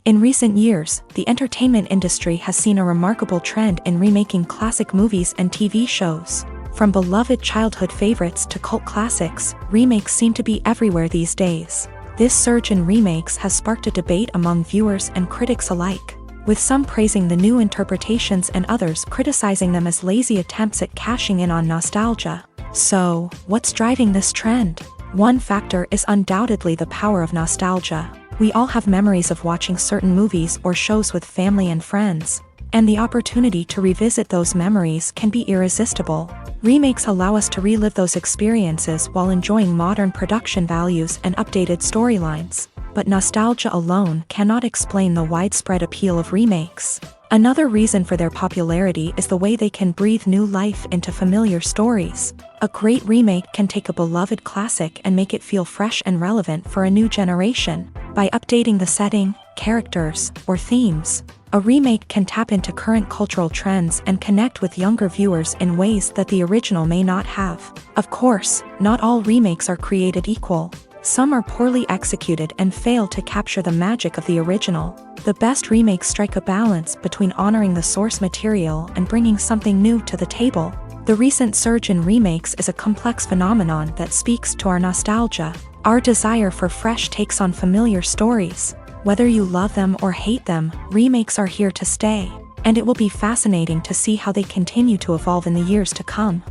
In recent years, the entertainment industry has seen a remarkable trend in remaking classic movies and TV shows. From beloved childhood favorites to cult classics, remakes seem to be everywhere these days. This surge in remakes has sparked a debate among viewers and critics alike, with some praising the new interpretations and others criticizing them as lazy attempts at cashing in on nostalgia. So, what's driving this trend? One factor is undoubtedly the power of nostalgia. We all have memories of watching certain movies or shows with family and friends, and the opportunity to revisit those memories can be irresistible. Remakes allow us to relive those experiences while enjoying modern production values and updated storylines. But nostalgia alone cannot explain the widespread appeal of remakes. Another reason for their popularity is the way they can breathe new life into familiar stories. A great remake can take a beloved classic and make it feel fresh and relevant for a new generation. By updating the setting, characters, or themes, a remake can tap into current cultural trends and connect with younger viewers in ways that the original may not have. Of course, not all remakes are created equal. Some are poorly executed and fail to capture the magic of the original. The best remakes strike a balance between honoring the source material and bringing something new to the table. The recent surge in remakes is a complex phenomenon that speaks to our nostalgia, our desire for fresh takes on familiar stories. Whether you love them or hate them, remakes are here to stay, and it will be fascinating to see how they continue to evolve in the years to come.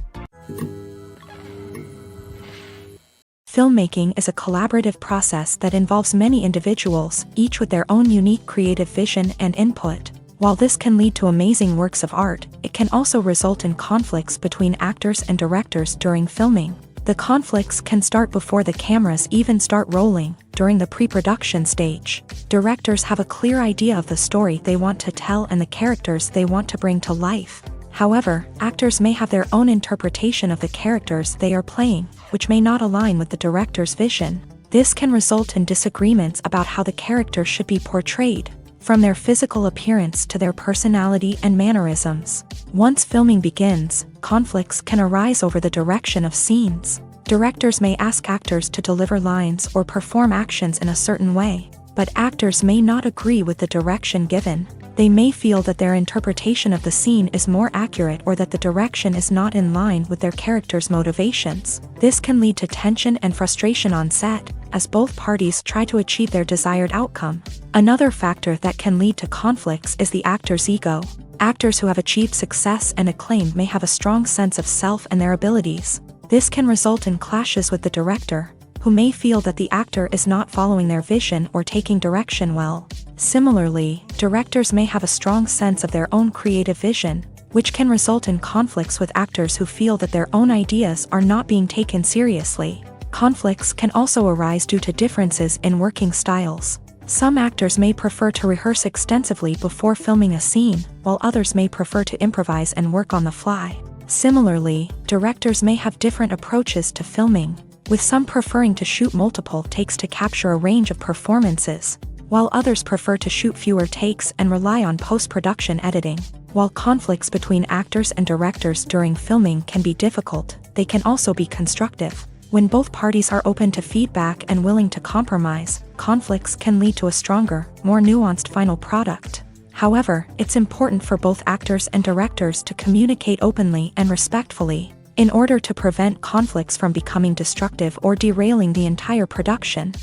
Filmmaking is a collaborative process that involves many individuals, each with their own unique creative vision and input. While this can lead to amazing works of art, it can also result in conflicts between actors and directors during filming. The conflicts can start before the cameras even start rolling, during the pre-production stage. Directors have a clear idea of the story they want to tell and the characters they want to bring to life. However, actors may have their own interpretation of the characters they are playing, which may not align with the director's vision. This can result in disagreements about how the character should be portrayed, from their physical appearance to their personality and mannerisms. Once filming begins, conflicts can arise over the direction of scenes. Directors may ask actors to deliver lines or perform actions in a certain way, but actors may not agree with the direction given. They may feel that their interpretation of the scene is more accurate or that the direction is not in line with their character's motivations. This can lead to tension and frustration on set, as both parties try to achieve their desired outcome. Another factor that can lead to conflicts is the actor's ego. Actors who have achieved success and acclaim may have a strong sense of self and their abilities. This can result in clashes with the director, who may feel that the actor is not following their vision or taking direction well. Similarly, directors may have a strong sense of their own creative vision, which can result in conflicts with actors who feel that their own ideas are not being taken seriously. Conflicts can also arise due to differences in working styles. Some actors may prefer to rehearse extensively before filming a scene, while others may prefer to improvise and work on the fly. Similarly, directors may have different approaches to filming, with some preferring to shoot multiple takes to capture a range of performances, while others prefer to shoot fewer takes and rely on post-production editing. While conflicts between actors and directors during filming can be difficult, they can also be constructive. When both parties are open to feedback and willing to compromise, conflicts can lead to a stronger, more nuanced final product. However, it's important for both actors and directors to communicate openly and respectfully, in order to prevent conflicts from becoming destructive or derailing the entire production.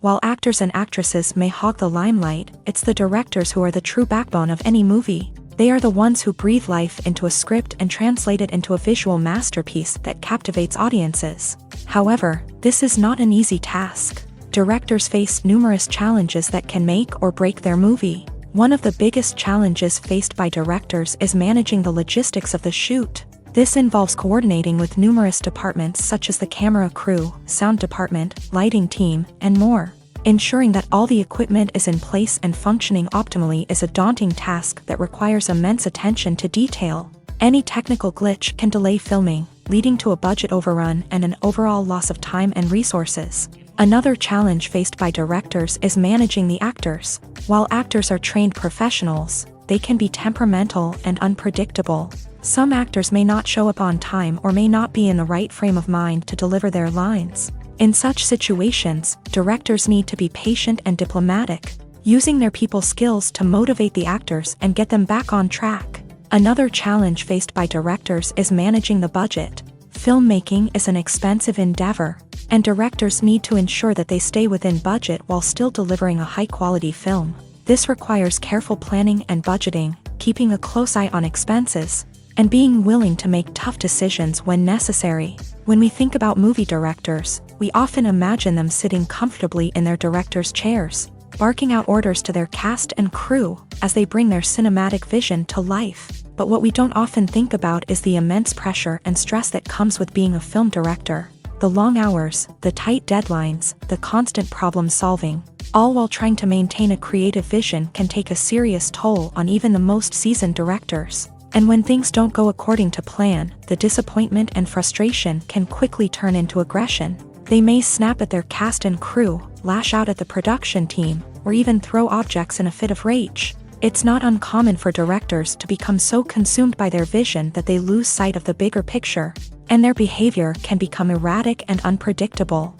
While actors and actresses may hog the limelight, it's the directors who are the true backbone of any movie. They are the ones who breathe life into a script and translate it into a visual masterpiece that captivates audiences. However, this is not an easy task. Directors face numerous challenges that can make or break their movie. One of the biggest challenges faced by directors is managing the logistics of the shoot. This involves coordinating with numerous departments such as the camera crew, sound department, lighting team, and more. Ensuring that all the equipment is in place and functioning optimally is a daunting task that requires immense attention to detail. Any technical glitch can delay filming, leading to a budget overrun and an overall loss of time and resources. Another challenge faced by directors is managing the actors. While actors are trained professionals, they can be temperamental and unpredictable. Some actors may not show up on time or may not be in the right frame of mind to deliver their lines. In such situations, directors need to be patient and diplomatic, using their people skills to motivate the actors and get them back on track. Another challenge faced by directors is managing the budget. Filmmaking is an expensive endeavor, and directors need to ensure that they stay within budget while still delivering a high-quality film. This requires careful planning and budgeting, keeping a close eye on expenses, and being willing to make tough decisions when necessary. When we think about movie directors, we often imagine them sitting comfortably in their director's chairs. barking out orders to their cast and crew as they bring their cinematic vision to life. But what we don't often think about is the immense pressure and stress that comes with being a film director. The long hours, the tight deadlines, the constant problem solving, all while trying to maintain a creative vision can take a serious toll on even the most seasoned directors. And when things don't go according to plan, the disappointment and frustration can quickly turn into aggression. They may snap at their cast and crew, lash out at the production team, or even throw objects in a fit of rage. It's not uncommon for directors to become so consumed by their vision that they lose sight of the bigger picture, and their behavior can become erratic and unpredictable.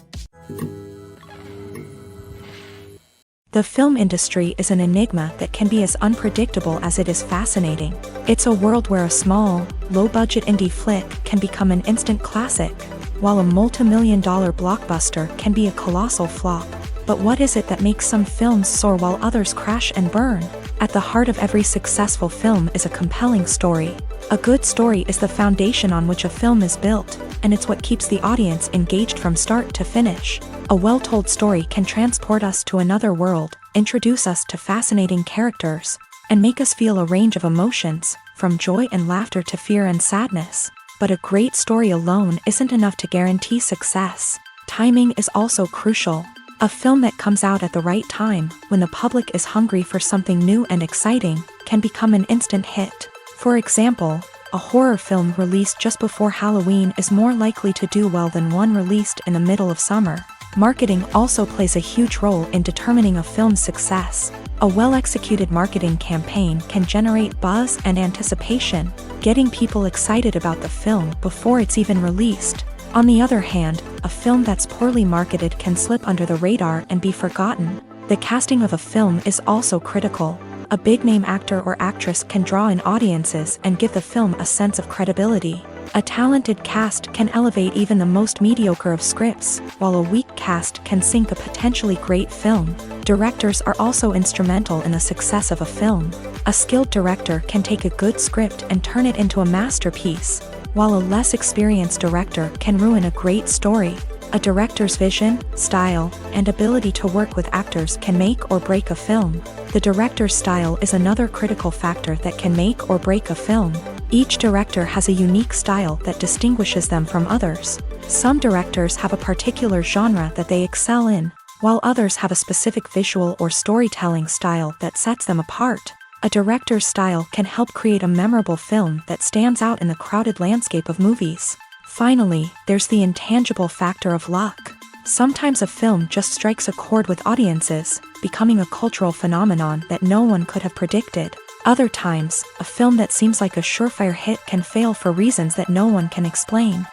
The film industry is an enigma that can be as unpredictable as it is fascinating. It's a world where a small, low-budget indie flick can become an instant classic, while a multi-million-dollar blockbuster can be a colossal flop. But what is it that makes some films soar while others crash and burn? At the heart of every successful film is a compelling story. A good story is the foundation on which a film is built, and it's what keeps the audience engaged from start to finish. A well-told story can transport us to another world, introduce us to fascinating characters, and make us feel a range of emotions, from joy and laughter to fear and sadness. But a great story alone isn't enough to guarantee success. Timing is also crucial. A film that comes out at the right time, when the public is hungry for something new and exciting, can become an instant hit. For example, a horror film released just before Halloween is more likely to do well than one released in the middle of summer. Marketing also plays a huge role in determining a film's success. A well-executed marketing campaign can generate buzz and anticipation, getting people excited about the film before it's even released. On the other hand, a film that's poorly marketed can slip under the radar and be forgotten. The casting of a film is also critical. A big-name actor or actress can draw in audiences and give the film a sense of credibility. A talented cast can elevate even the most mediocre of scripts, while a weak cast can sink a potentially great film. Directors are also instrumental in the success of a film. A skilled director can take a good script and turn it into a masterpiece, while a less experienced director can ruin a great story. A director's vision, style, and ability to work with actors can make or break a film. The director's style is another critical factor that can make or break a film. Each director has a unique style that distinguishes them from others. Some directors have a particular genre that they excel in, while others have a specific visual or storytelling style that sets them apart. A director's style can help create a memorable film that stands out in the crowded landscape of movies. Finally, there's the intangible factor of luck. Sometimes a film just strikes a chord with audiences, becoming a cultural phenomenon that no one could have predicted. Other times, a film that seems like a surefire hit can fail for reasons that no one can explain.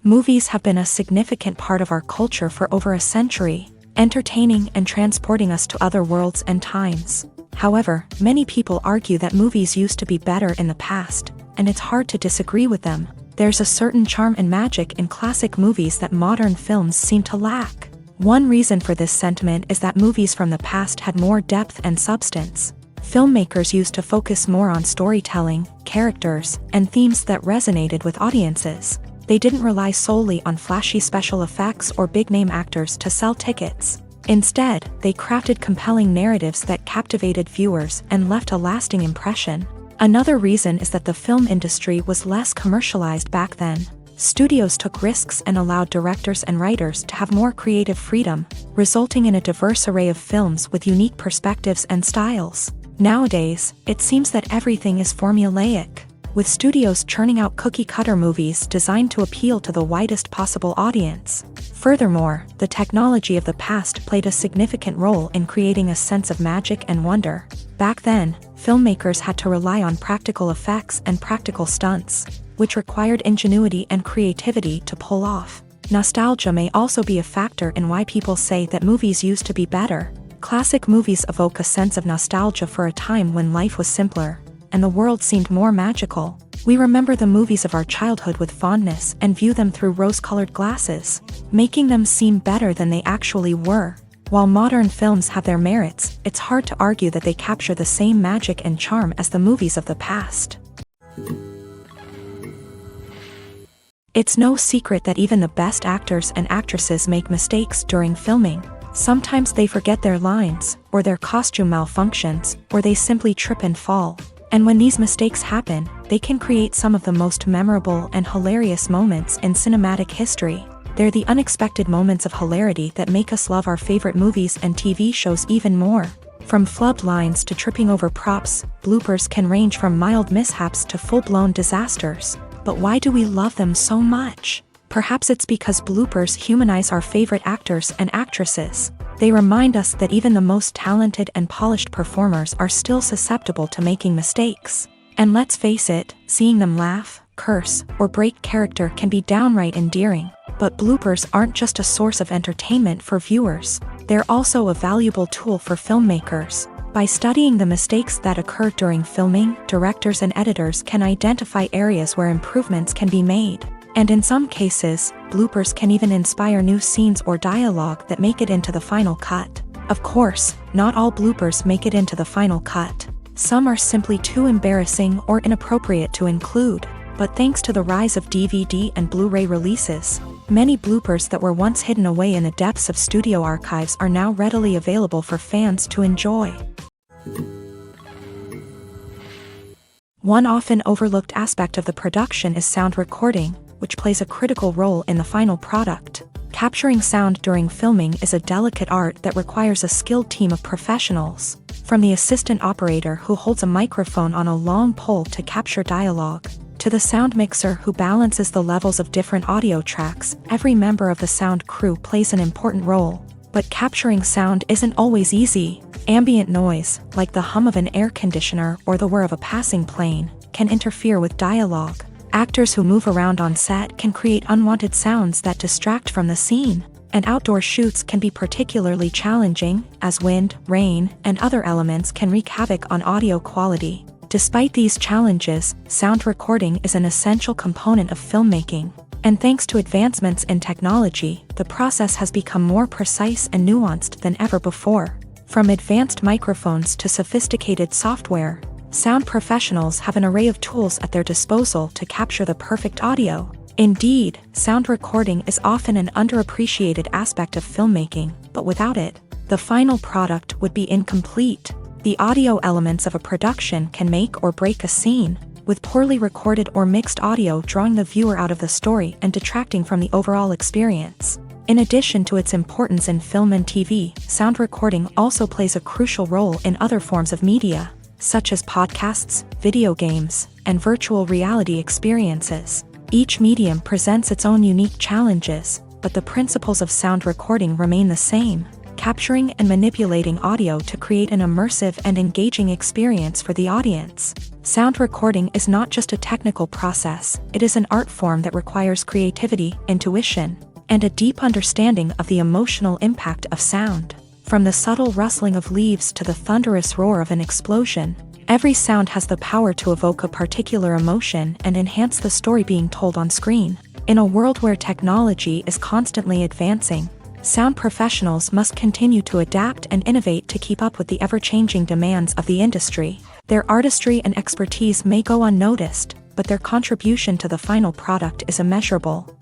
Movies have been a significant part of our culture for over a century, entertaining and transporting us to other worlds and times. However, many people argue that movies used to be better in the past, and it's hard to disagree with them. There's a certain charm and magic in classic movies that modern films seem to lack. One reason for this sentiment is that movies from the past had more depth and substance. Filmmakers used to focus more on storytelling, characters, and themes that resonated with audiences. They didn't rely solely on flashy special effects or big-name actors to sell tickets. Instead, they crafted compelling narratives that captivated viewers and left a lasting impression. Another reason is that the film industry was less commercialized back then. Studios took risks and allowed directors and writers to have more creative freedom, resulting in a diverse array of films with unique perspectives and styles. Nowadays, it seems that everything is formulaic, with studios churning out cookie-cutter movies designed to appeal to the widest possible audience. Furthermore, the technology of the past played a significant role in creating a sense of magic and wonder. Back then, filmmakers had to rely on practical effects and practical stunts, which required ingenuity and creativity to pull off. Nostalgia may also be a factor in why people say that movies used to be better. Classic movies evoke a sense of nostalgia for a time when life was simpler, and the world seemed more magical. We remember the movies of our childhood with fondness and view them through rose-colored glasses, making them seem better than they actually were. While modern films have their merits, it's hard to argue that they capture the same magic and charm as the movies of the past. It's no secret that even the best actors and actresses make mistakes during filming. Sometimes they forget their lines, or their costume malfunctions, or they simply trip and fall. And when these mistakes happen, they can create some of the most memorable and hilarious moments in cinematic history. They're the unexpected moments of hilarity that make us love our favorite movies and TV shows even more. From flubbed lines to tripping over props, bloopers can range from mild mishaps to full-blown disasters. But why do we love them so much? Perhaps it's because bloopers humanize our favorite actors and actresses. They remind us that even the most talented and polished performers are still susceptible to making mistakes. And let's face it, seeing them laugh, curse, or break character can be downright endearing. But bloopers aren't just a source of entertainment for viewers. They're also a valuable tool for filmmakers. By studying the mistakes that occur during filming, directors and editors can identify areas where improvements can be made. And in some cases, bloopers can even inspire new scenes or dialogue that make it into the final cut. Of course, not all bloopers make it into the final cut. Some are simply too embarrassing or inappropriate to include. But thanks to the rise of DVD and Blu-ray releases, many bloopers that were once hidden away in the depths of studio archives are now readily available for fans to enjoy. One often overlooked aspect of the production is sound recording, which plays a critical role in the final product. Capturing sound during filming is a delicate art that requires a skilled team of professionals. From the assistant operator who holds a microphone on a long pole to capture dialogue, to the sound mixer who balances the levels of different audio tracks, every member of the sound crew plays an important role. But capturing sound isn't always easy. Ambient noise, like the hum of an air conditioner or the whir of a passing plane, can interfere with dialogue. Actors who move around on set can create unwanted sounds that distract from the scene. And outdoor shoots can be particularly challenging, as wind, rain, and other elements can wreak havoc on audio quality. Despite these challenges, sound recording is an essential component of filmmaking. And thanks to advancements in technology, the process has become more precise and nuanced than ever before. From advanced microphones to sophisticated software, sound professionals have an array of tools at their disposal to capture the perfect audio. Indeed, sound recording is often an underappreciated aspect of filmmaking, but without it, the final product would be incomplete. The audio elements of a production can make or break a scene, with poorly recorded or mixed audio drawing the viewer out of the story and detracting from the overall experience. In addition to its importance in film and TV, sound recording also plays a crucial role in other forms of media, such as podcasts, video games, and virtual reality experiences. Each medium presents its own unique challenges, but the principles of sound recording remain the same: capturing and manipulating audio to create an immersive and engaging experience for the audience. Sound recording is not just a technical process, it is an art form that requires creativity, intuition, and a deep understanding of the emotional impact of sound. From the subtle rustling of leaves to the thunderous roar of an explosion, every sound has the power to evoke a particular emotion and enhance the story being told on screen. In a world where technology is constantly advancing, sound professionals must continue to adapt and innovate to keep up with the ever-changing demands of the industry. Their artistry and expertise may go unnoticed, but their contribution to the final product is immeasurable.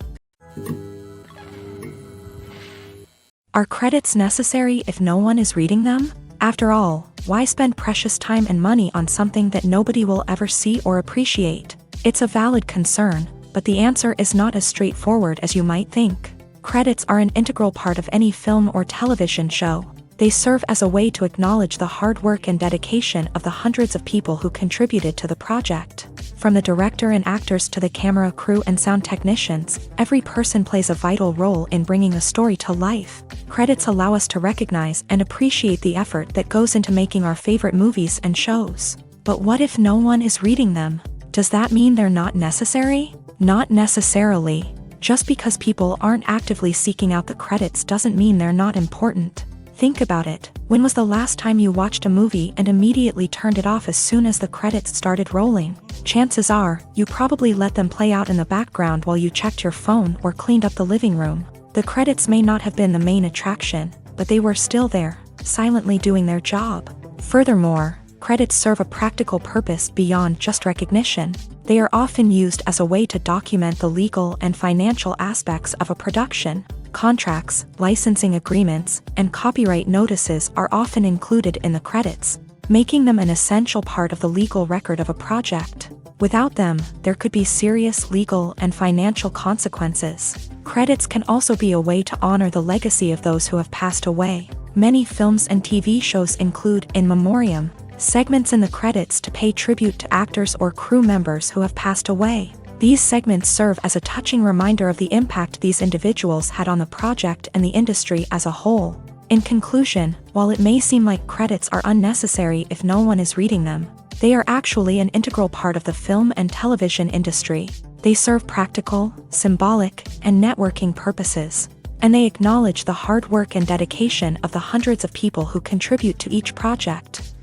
Are credits necessary if no one is reading them? After all, why spend precious time and money on something that nobody will ever see or appreciate? It's a valid concern, but the answer is not as straightforward as you might think. Credits are an integral part of any film or television show. They serve as a way to acknowledge the hard work and dedication of the hundreds of people who contributed to the project. From the director and actors to the camera crew and sound technicians, every person plays a vital role in bringing a story to life. Credits allow us to recognize and appreciate the effort that goes into making our favorite movies and shows. But what if no one is reading them? Does that mean they're not necessary? Not necessarily. Just because people aren't actively seeking out the credits doesn't mean they're not important. Think about it. When was the last time you watched a movie and immediately turned it off as soon as the credits started rolling? Chances are, you probably let them play out in the background while you checked your phone or cleaned up the living room. The credits may not have been the main attraction, but they were still there, silently doing their job. Furthermore, credits serve a practical purpose beyond just recognition. They are often used as a way to document the legal and financial aspects of a production. Contracts, licensing agreements, and copyright notices are often included in the credits, making them an essential part of the legal record of a project. Without them, there could be serious legal and financial consequences. Credits can also be a way to honor the legacy of those who have passed away. Many films and TV shows include in memoriam segments in the credits to pay tribute to actors or crew members who have passed away. These segments serve as a touching reminder of the impact these individuals had on the project and the industry as a whole. In conclusion, while it may seem like credits are unnecessary if no one is reading them, they are actually an integral part of the film and television industry. They serve practical, symbolic, and networking purposes, and they acknowledge the hard work and dedication of the hundreds of people who contribute to each project.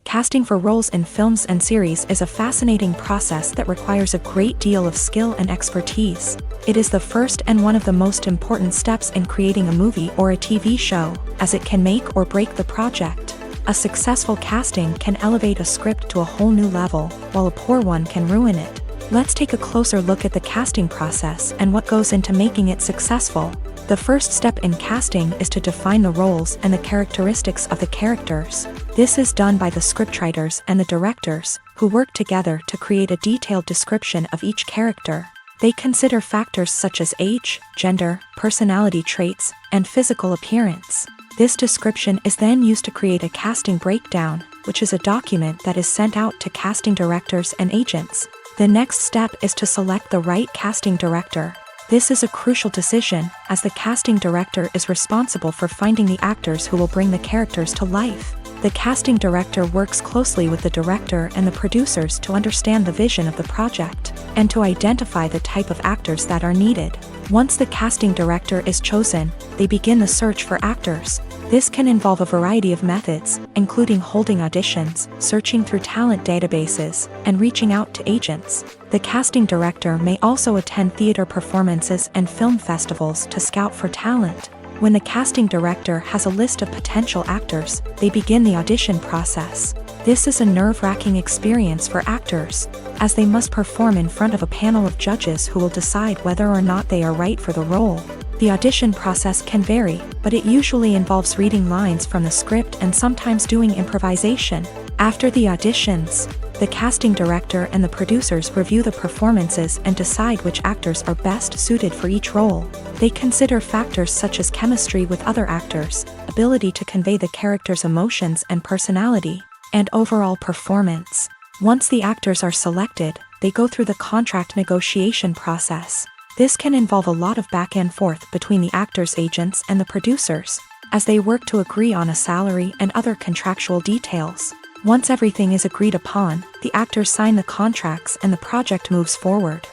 Casting for roles in films and series is a fascinating process that requires a great deal of skill and expertise. It is the first and one of the most important steps in creating a movie or a TV show, as it can make or break the project. A successful casting can elevate a script to a whole new level, while a poor one can ruin it. Let's take a closer look at the casting process and what goes into making it successful. The first step in casting is to define the roles and the characteristics of the characters. This is done by the scriptwriters and the directors, who work together to create a detailed description of each character. They consider factors such as age, gender, personality traits, and physical appearance. This description is then used to create a casting breakdown, which is a document that is sent out to casting directors and agents. The next step is to select the right casting director. This is a crucial decision, as the casting director is responsible for finding the actors who will bring the characters to life. The casting director works closely with the director and the producers to understand the vision of the project, and to identify the type of actors that are needed. Once the casting director is chosen, they begin the search for actors. This can involve a variety of methods, including holding auditions, searching through talent databases, and reaching out to agents. The casting director may also attend theater performances and film festivals to scout for talent. When the casting director has a list of potential actors, they begin the audition process. This is a nerve-wracking experience for actors, as they must perform in front of a panel of judges who will decide whether or not they are right for the role. The audition process can vary, but it usually involves reading lines from the script and sometimes doing improvisation. After the auditions, the casting director and the producers review the performances and decide which actors are best suited for each role. They consider factors such as chemistry with other actors, ability to convey the character's emotions and personality, and overall performance. Once the actors are selected, they go through the contract negotiation process. This can involve a lot of back and forth between the actors' agents and the producers, as they work to agree on a salary and other contractual details. Once everything is agreed upon, the actors sign the contracts and the project moves forward.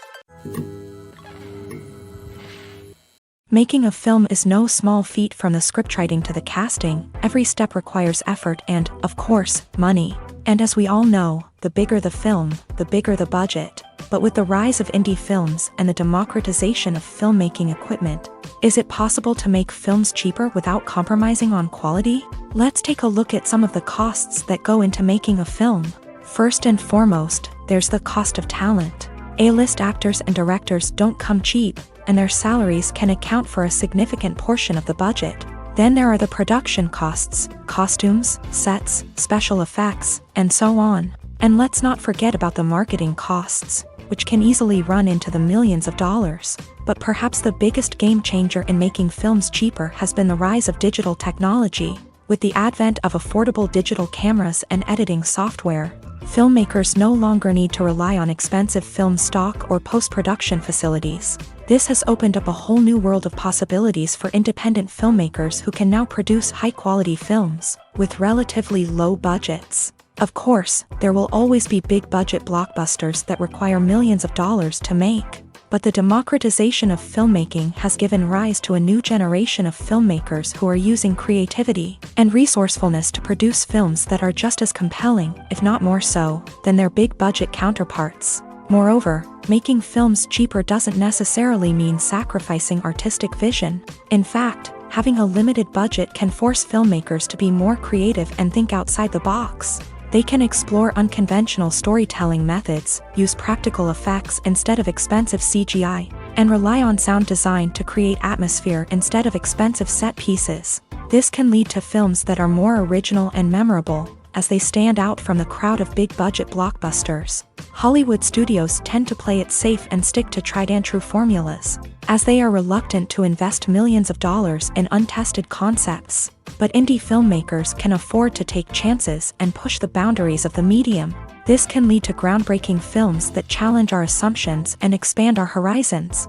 Making a film is no small feat. From the scriptwriting to the casting, every step requires effort and, of course, money. And as we all know, the bigger the film, the bigger the budget. But with the rise of indie films and the democratization of filmmaking equipment, is it possible to make films cheaper without compromising on quality? Let's take a look at some of the costs that go into making a film. First and foremost, there's the cost of talent. A-list actors and directors don't come cheap, and their salaries can account for a significant portion of the budget. Then there are the production costs, costumes, sets, special effects, and so on. And let's not forget about the marketing costs, which can easily run into the millions of dollars. But perhaps the biggest game changer in making films cheaper has been the rise of digital technology. With the advent of affordable digital cameras and editing software, filmmakers no longer need to rely on expensive film stock or post-production facilities. This has opened up a whole new world of possibilities for independent filmmakers who can now produce high-quality films with relatively low budgets. Of course, there will always be big-budget blockbusters that require millions of dollars to make. But the democratization of filmmaking has given rise to a new generation of filmmakers who are using creativity and resourcefulness to produce films that are just as compelling, if not more so, than their big-budget counterparts. Moreover, making films cheaper doesn't necessarily mean sacrificing artistic vision. In fact, Having a limited budget can force filmmakers to be more creative and think outside the box. They can explore unconventional storytelling methods, use practical effects instead of expensive CGI, and rely on sound design to create atmosphere instead of expensive set pieces. This can lead to films that are more original and memorable, as they stand out from the crowd of big-budget blockbusters. Hollywood studios tend to play it safe and stick to tried-and-true formulas, as they are reluctant to invest millions of dollars in untested concepts. But indie filmmakers can afford to take chances and push the boundaries of the medium. This can lead to groundbreaking films that challenge our assumptions and expand our horizons.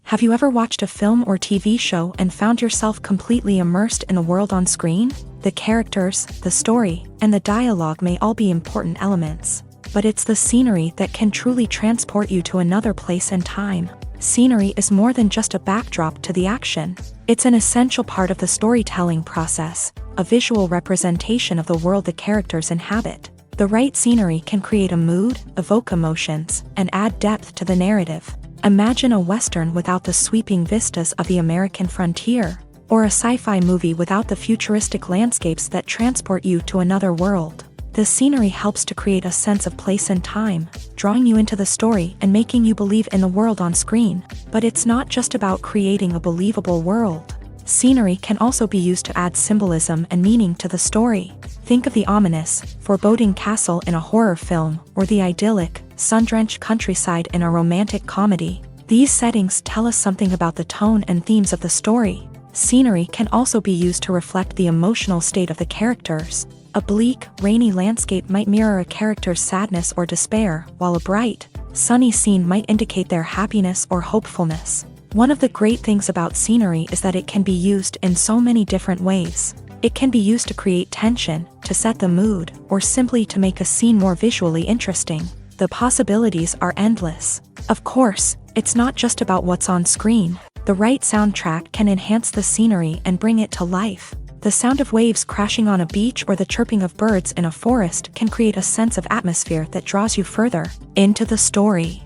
Have you ever watched a film or TV show and found yourself completely immersed in the world on screen? The characters, the story, and the dialogue may all be important elements, but it's the scenery that can truly transport you to another place and time. Scenery is more than just a backdrop to the action. It's an essential part of the storytelling process, a visual representation of the world the characters inhabit. The right scenery can create a mood, evoke emotions, and add depth to the narrative. Imagine a Western without the sweeping vistas of the American frontier, or a sci-fi movie without the futuristic landscapes that transport you to another world. The scenery helps to create a sense of place and time, drawing you into the story and making you believe in the world on screen. But it's not just about creating a believable world. Scenery can also be used to add symbolism and meaning to the story. Think of the ominous, foreboding castle in a horror film, or the idyllic, sun-drenched countryside in a romantic comedy. These settings tell us something about the tone and themes of the story. Scenery can also be used to reflect the emotional state of the characters. A bleak, rainy landscape might mirror a character's sadness or despair, while a bright, sunny scene might indicate their happiness or hopefulness. One of the great things about scenery is that it can be used in so many different ways. It can be used to create tension, to set the mood, or simply to make a scene more visually interesting. The possibilities are endless. Of course, it's not just about what's on screen. The right soundtrack can enhance the scenery and bring it to life. The sound of waves crashing on a beach or the chirping of birds in a forest can create a sense of atmosphere that draws you further into the story.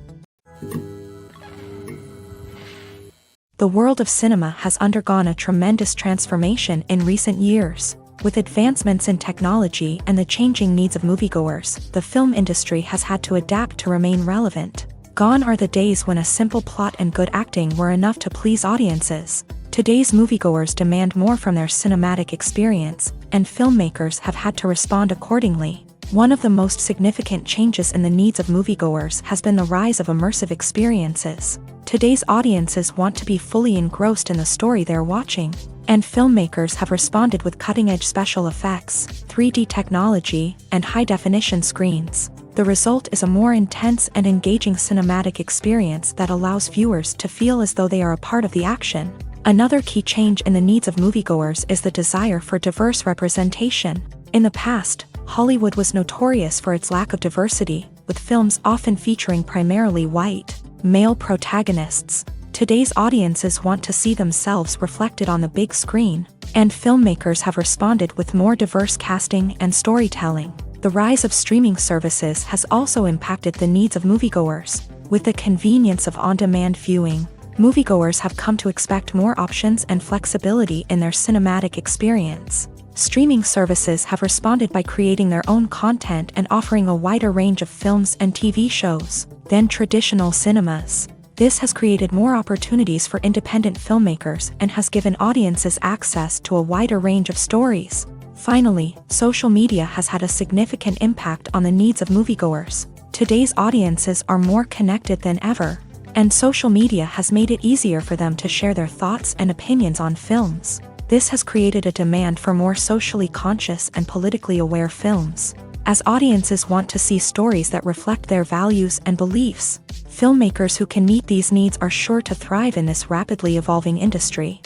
The world of cinema has undergone a tremendous transformation in recent years. With advancements in technology and the changing needs of moviegoers, the film industry has had to adapt to remain relevant. Gone are the days when a simple plot and good acting were enough to please audiences. Today's moviegoers demand more from their cinematic experience, and filmmakers have had to respond accordingly. One of the most significant changes in the needs of moviegoers has been the rise of immersive experiences. Today's audiences want to be fully engrossed in the story they're watching, and filmmakers have responded with cutting-edge special effects, 3D technology, and high-definition screens. The result is a more intense and engaging cinematic experience that allows viewers to feel as though they are a part of the action. Another key change in the needs of moviegoers is the desire for diverse representation. In the past, Hollywood was notorious for its lack of diversity, with films often featuring primarily white, male protagonists. Today's audiences want to see themselves reflected on the big screen, and filmmakers have responded with more diverse casting and storytelling. The rise of streaming services has also impacted the needs of moviegoers. With the convenience of on-demand viewing, moviegoers have come to expect more options and flexibility in their cinematic experience. Streaming services have responded by creating their own content and offering a wider range of films and TV shows than traditional cinemas. This has created more opportunities for independent filmmakers and has given audiences access to a wider range of stories. Finally, social media has had a significant impact on the needs of moviegoers. Today's audiences are more connected than ever, and social media has made it easier for them to share their thoughts and opinions on films. This has created a demand for more socially conscious and politically aware films. As audiences want to see stories that reflect their values and beliefs, filmmakers who can meet these needs are sure to thrive in this rapidly evolving industry.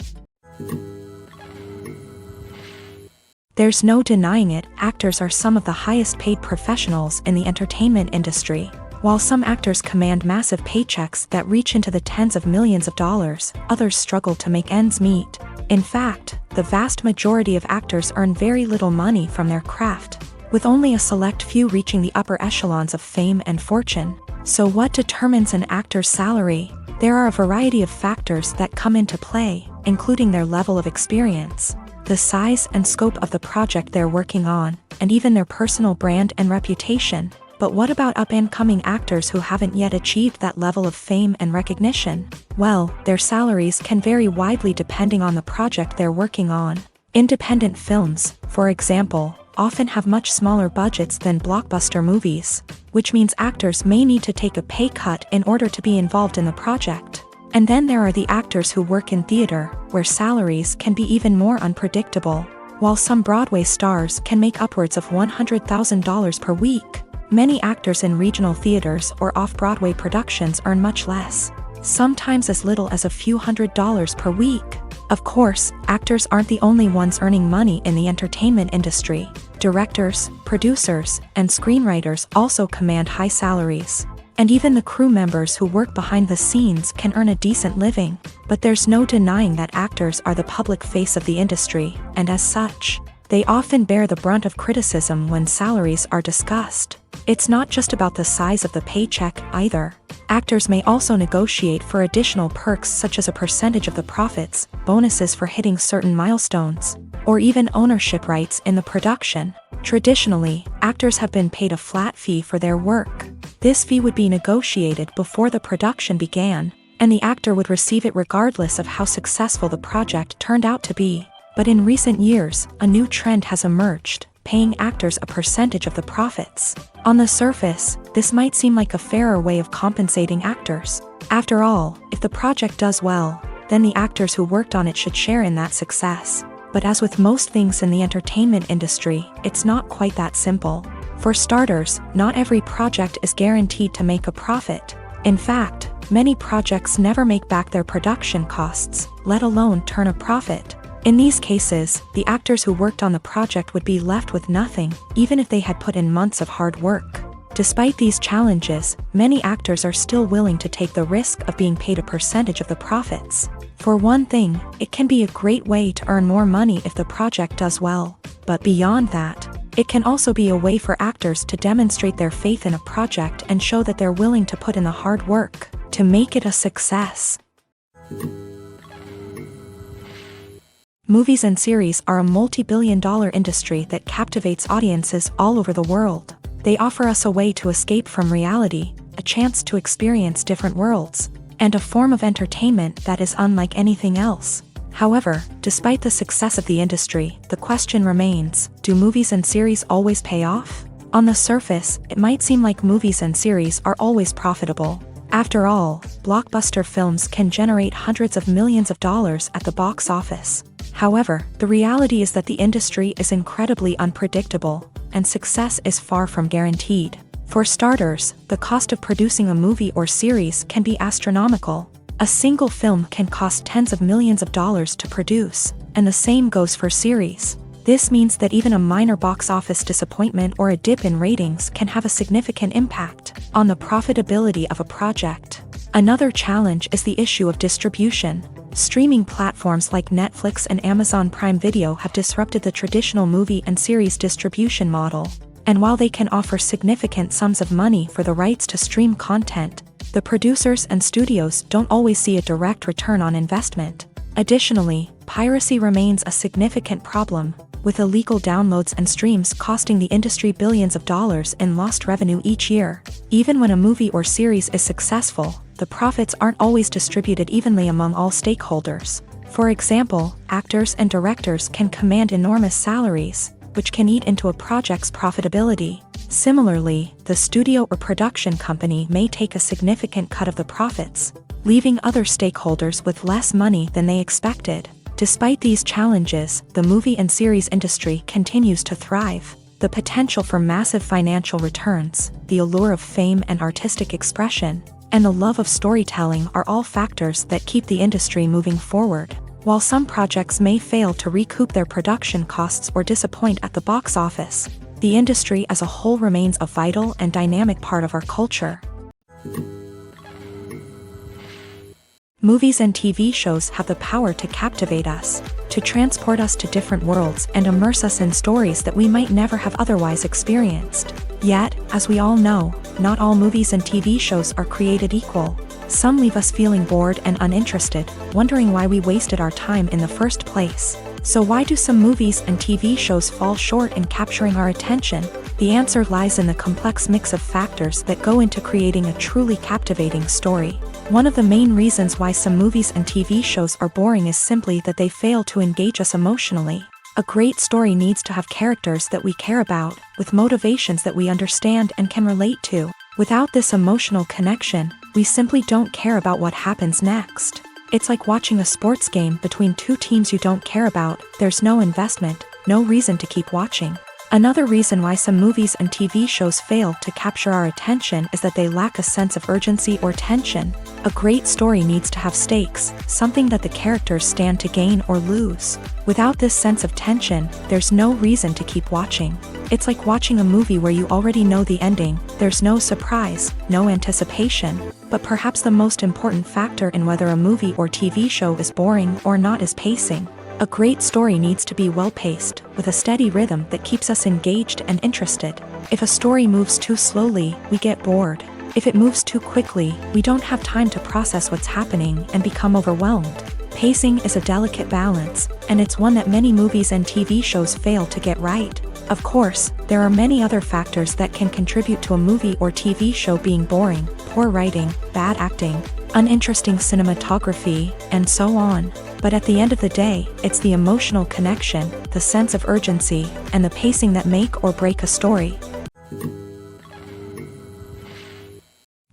There's no denying it, actors are some of the highest paid professionals in the entertainment industry. While some actors command massive paychecks that reach into the tens of millions of dollars, others struggle to make ends meet. In fact, the vast majority of actors earn very little money from their craft, with only a select few reaching the upper echelons of fame and fortune. So what determines an actor's salary? There are a variety of factors that come into play, including their level of experience, the size and scope of the project they're working on, and even their personal brand and reputation. But what about up-and-coming actors who haven't yet achieved that level of fame and recognition? Well, their salaries can vary widely depending on the project they're working on. Independent films, for example, often have much smaller budgets than blockbuster movies, which means actors may need to take a pay cut in order to be involved in the project. And then there are the actors who work in theater, where salaries can be even more unpredictable. While some Broadway stars can make upwards of $100,000 per week, many actors in regional theaters or off-Broadway productions earn much less, sometimes as little as a few $100s per week. Of course, actors aren't the only ones earning money in the entertainment industry. Directors, producers, and screenwriters also command high salaries. And even the crew members who work behind the scenes can earn a decent living. But there's no denying that actors are the public face of the industry, and as such, they often bear the brunt of criticism when salaries are discussed. It's not just about the size of the paycheck either. Actors may also negotiate for additional perks such as a percentage of the profits, bonuses for hitting certain milestones, or even ownership rights in the production. Traditionally, actors have been paid a flat fee for their work. This fee would be negotiated before the production began, and the actor would receive it regardless of how successful the project turned out to be. But in recent years, a new trend has emerged, paying actors a percentage of the profits. On the surface, this might seem like a fairer way of compensating actors. After all, if the project does well, then the actors who worked on it should share in that success. But as with most things in the entertainment industry, it's not quite that simple. For starters, not every project is guaranteed to make a profit. In fact, many projects never make back their production costs, let alone turn a profit. In these cases, the actors who worked on the project would be left with nothing, even if they had put in months of hard work. Despite these challenges, many actors are still willing to take the risk of being paid a percentage of the profits. For one thing, it can be a great way to earn more money if the project does well. But beyond that, it can also be a way for actors to demonstrate their faith in a project and show that they're willing to put in the hard work to make it a success. Movies and series are a multi-billion-dollar industry that captivates audiences all over the world. They offer us a way to escape from reality, a chance to experience different worlds, and a form of entertainment that is unlike anything else. However, despite the success of the industry, the question remains, do movies and series always pay off? On the surface, it might seem like movies and series are always profitable. After all, blockbuster films can generate hundreds of millions of dollars at the box office. However, the reality is that the industry is incredibly unpredictable, and success is far from guaranteed. For starters, the cost of producing a movie or series can be astronomical. A single film can cost tens of millions of dollars to produce, and the same goes for series. This means that even a minor box office disappointment or a dip in ratings can have a significant impact on the profitability of a project. Another challenge is the issue of distribution. Streaming platforms like Netflix and Amazon Prime Video have disrupted the traditional movie and series distribution model. And while they can offer significant sums of money for the rights to stream content, the producers and studios don't always see a direct return on investment. Additionally, piracy remains a significant problem, with illegal downloads and streams costing the industry billions of dollars in lost revenue each year. Even when a movie or series is successful, the profits aren't always distributed evenly among all stakeholders. For example, actors and directors can command enormous salaries, which can eat into a project's profitability. Similarly, the studio or production company may take a significant cut of the profits, leaving other stakeholders with less money than they expected. Despite these challenges, the movie and series industry continues to thrive. The potential for massive financial returns, the allure of fame and artistic expression, and the love of storytelling are all factors that keep the industry moving forward. While some projects may fail to recoup their production costs or disappoint at the box office, the industry as a whole remains a vital and dynamic part of our culture. Movies and TV shows have the power to captivate us, to transport us to different worlds and immerse us in stories that we might never have otherwise experienced. Yet, as we all know, not all movies and TV shows are created equal. Some leave us feeling bored and uninterested, wondering why we wasted our time in the first place. So why do some movies and TV shows fall short in capturing our attention? The answer lies in the complex mix of factors that go into creating a truly captivating story. One of the main reasons why some movies and TV shows are boring is simply that they fail to engage us emotionally. A great story needs to have characters that we care about, with motivations that we understand and can relate to. Without this emotional connection, we simply don't care about what happens next. It's like watching a sports game between two teams you don't care about. There's no investment, no reason to keep watching. Another reason why some movies and TV shows fail to capture our attention is that they lack a sense of urgency or tension. A great story needs to have stakes, something that the characters stand to gain or lose. Without this sense of tension, there's no reason to keep watching. It's like watching a movie where you already know the ending. There's no surprise, no anticipation. But perhaps the most important factor in whether a movie or TV show is boring or not is pacing. A great story needs to be well-paced, with a steady rhythm that keeps us engaged and interested. If a story moves too slowly, we get bored. If it moves too quickly, we don't have time to process what's happening and become overwhelmed. Pacing is a delicate balance, and it's one that many movies and TV shows fail to get right. Of course, there are many other factors that can contribute to a movie or TV show being boring: poor writing, bad acting, uninteresting cinematography, and so on. But at the end of the day, it's the emotional connection, the sense of urgency, and the pacing that make or break a story.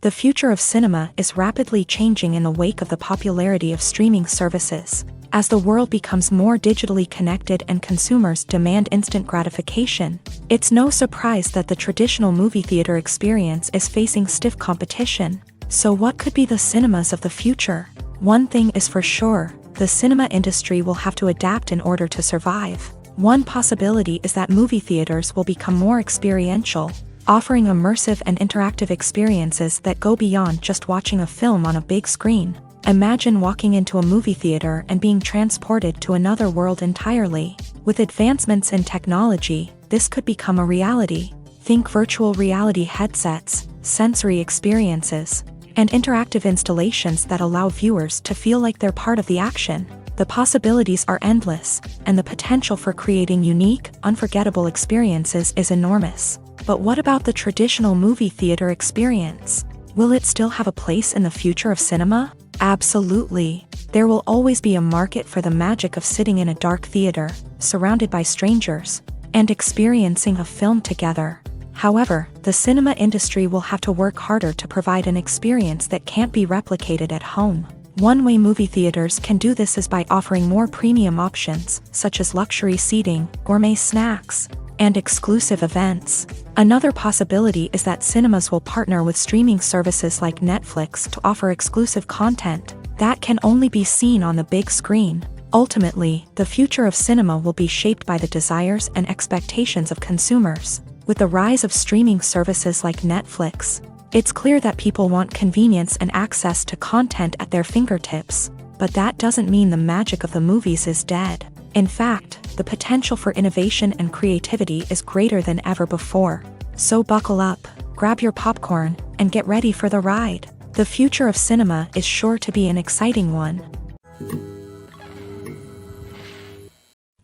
The future of cinema is rapidly changing in the wake of the popularity of streaming services. As the world becomes more digitally connected and consumers demand instant gratification, it's no surprise that the traditional movie theater experience is facing stiff competition. So what could be the cinemas of the future? One thing is for sure: the cinema industry will have to adapt in order to survive. One possibility is that movie theaters will become more experiential, offering immersive and interactive experiences that go beyond just watching a film on a big screen. Imagine walking into a movie theater and being transported to another world entirely. With advancements in technology, this could become a reality. Think virtual reality headsets, sensory experiences, and interactive installations that allow viewers to feel like they're part of the action. The possibilities are endless, and the potential for creating unique, unforgettable experiences is enormous. But what about the traditional movie theater experience? Will it still have a place in the future of cinema? Absolutely. There will always be a market for the magic of sitting in a dark theater, surrounded by strangers, and experiencing a film together. However, the cinema industry will have to work harder to provide an experience that can't be replicated at home. One way movie theaters can do this is by offering more premium options, such as luxury seating, gourmet snacks, and exclusive events. Another possibility is that cinemas will partner with streaming services like Netflix to offer exclusive content that can only be seen on the big screen. Ultimately, the future of cinema will be shaped by the desires and expectations of consumers. With the rise of streaming services like Netflix, it's clear that people want convenience and access to content at their fingertips. But that doesn't mean the magic of the movies is dead. In fact, the potential for innovation and creativity is greater than ever before. So buckle up, grab your popcorn, and get ready for the ride. The future of cinema is sure to be an exciting one.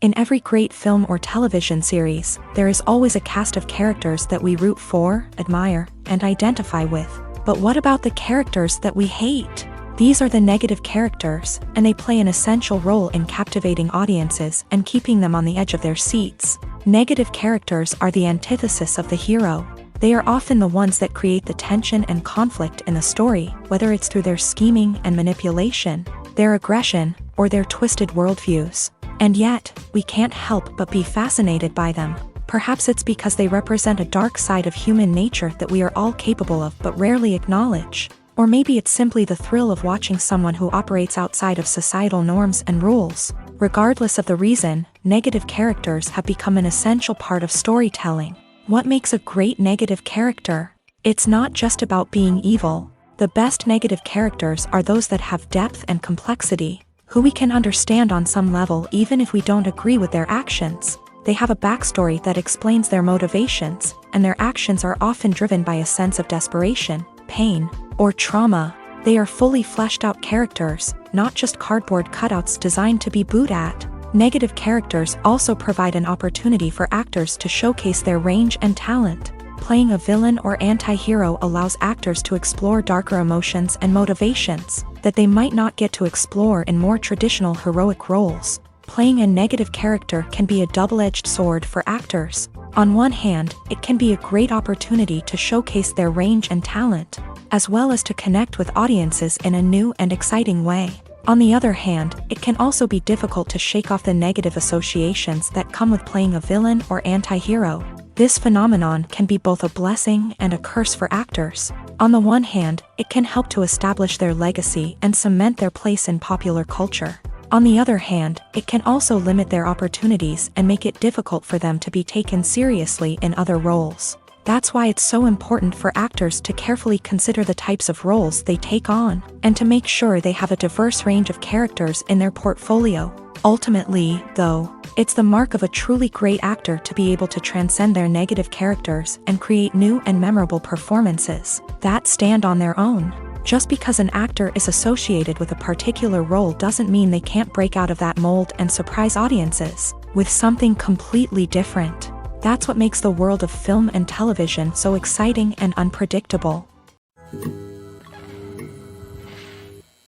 In every great film or television series, there is always a cast of characters that we root for, admire, and identify with. But what about the characters that we hate? These are the negative characters, and they play an essential role in captivating audiences and keeping them on the edge of their seats. Negative characters are the antithesis of the hero. They are often the ones that create the tension and conflict in the story, whether it's through their scheming and manipulation, their aggression, or their twisted worldviews. And yet, we can't help but be fascinated by them. Perhaps it's because they represent a dark side of human nature that we are all capable of but rarely acknowledge. Or maybe it's simply the thrill of watching someone who operates outside of societal norms and rules. Regardless of the reason, negative characters have become an essential part of storytelling. What makes a great negative character? It's not just about being evil. The best negative characters are those that have depth and complexity, who we can understand on some level even if we don't agree with their actions. They have a backstory that explains their motivations, and their actions are often driven by a sense of desperation, pain, or trauma. They are fully fleshed out characters, not just cardboard cutouts designed to be booed at. Negative characters also provide an opportunity for actors to showcase their range and talent. Playing a villain or anti-hero allows actors to explore darker emotions and motivations that they might not get to explore in more traditional heroic roles. Playing a negative character can be a double-edged sword for actors. On one hand, it can be a great opportunity to showcase their range and talent, as well as to connect with audiences in a new and exciting way. On the other hand, it can also be difficult to shake off the negative associations that come with playing a villain or anti-hero. This phenomenon can be both a blessing and a curse for actors. On the one hand, it can help to establish their legacy and cement their place in popular culture. On the other hand, it can also limit their opportunities and make it difficult for them to be taken seriously in other roles. That's why it's so important for actors to carefully consider the types of roles they take on, and to make sure they have a diverse range of characters in their portfolio. Ultimately, though, it's the mark of a truly great actor to be able to transcend their negative characters and create new and memorable performances that stand on their own. Just because an actor is associated with a particular role doesn't mean they can't break out of that mold and surprise audiences with something completely different. That's what makes the world of film and television so exciting and unpredictable.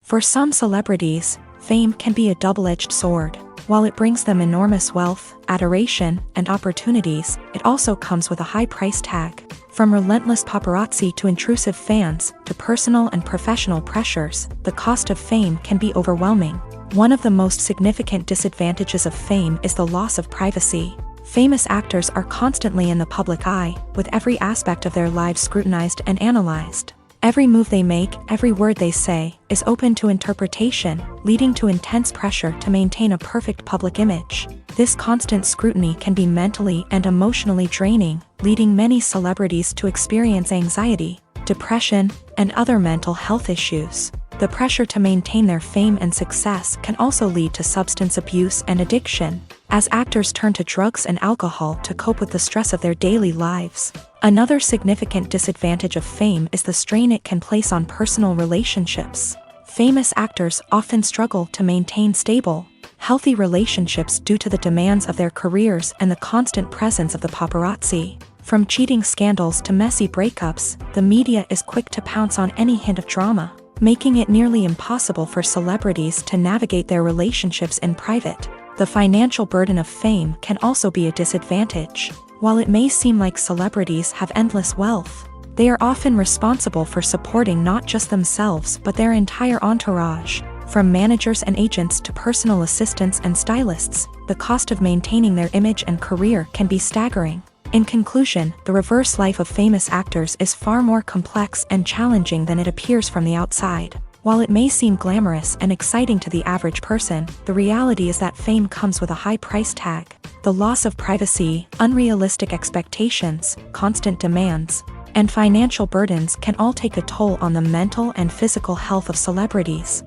For some celebrities, fame can be a double-edged sword. While it brings them enormous wealth, adoration, and opportunities, it also comes with a high price tag. From relentless paparazzi to intrusive fans, to personal and professional pressures, the cost of fame can be overwhelming. One of the most significant disadvantages of fame is the loss of privacy. Famous actors are constantly in the public eye, with every aspect of their lives scrutinized and analyzed. Every move they make, every word they say, is open to interpretation, leading to intense pressure to maintain a perfect public image. This constant scrutiny can be mentally and emotionally draining, leading many celebrities to experience anxiety, depression, and other mental health issues. The pressure to maintain their fame and success can also lead to substance abuse and addiction, as actors turn to drugs and alcohol to cope with the stress of their daily lives. Another significant disadvantage of fame is the strain it can place on personal relationships. Famous actors often struggle to maintain stable, healthy relationships due to the demands of their careers and the constant presence of the paparazzi. From cheating scandals to messy breakups, the media is quick to pounce on any hint of drama, making it nearly impossible for celebrities to navigate their relationships in private. The financial burden of fame can also be a disadvantage. While it may seem like celebrities have endless wealth, they are often responsible for supporting not just themselves but their entire entourage. From managers and agents to personal assistants and stylists, the cost of maintaining their image and career can be staggering. In conclusion, the reverse life of famous actors is far more complex and challenging than it appears from the outside. While it may seem glamorous and exciting to the average person, the reality is that fame comes with a high price tag. The loss of privacy, unrealistic expectations, constant demands, and financial burdens can all take a toll on the mental and physical health of celebrities.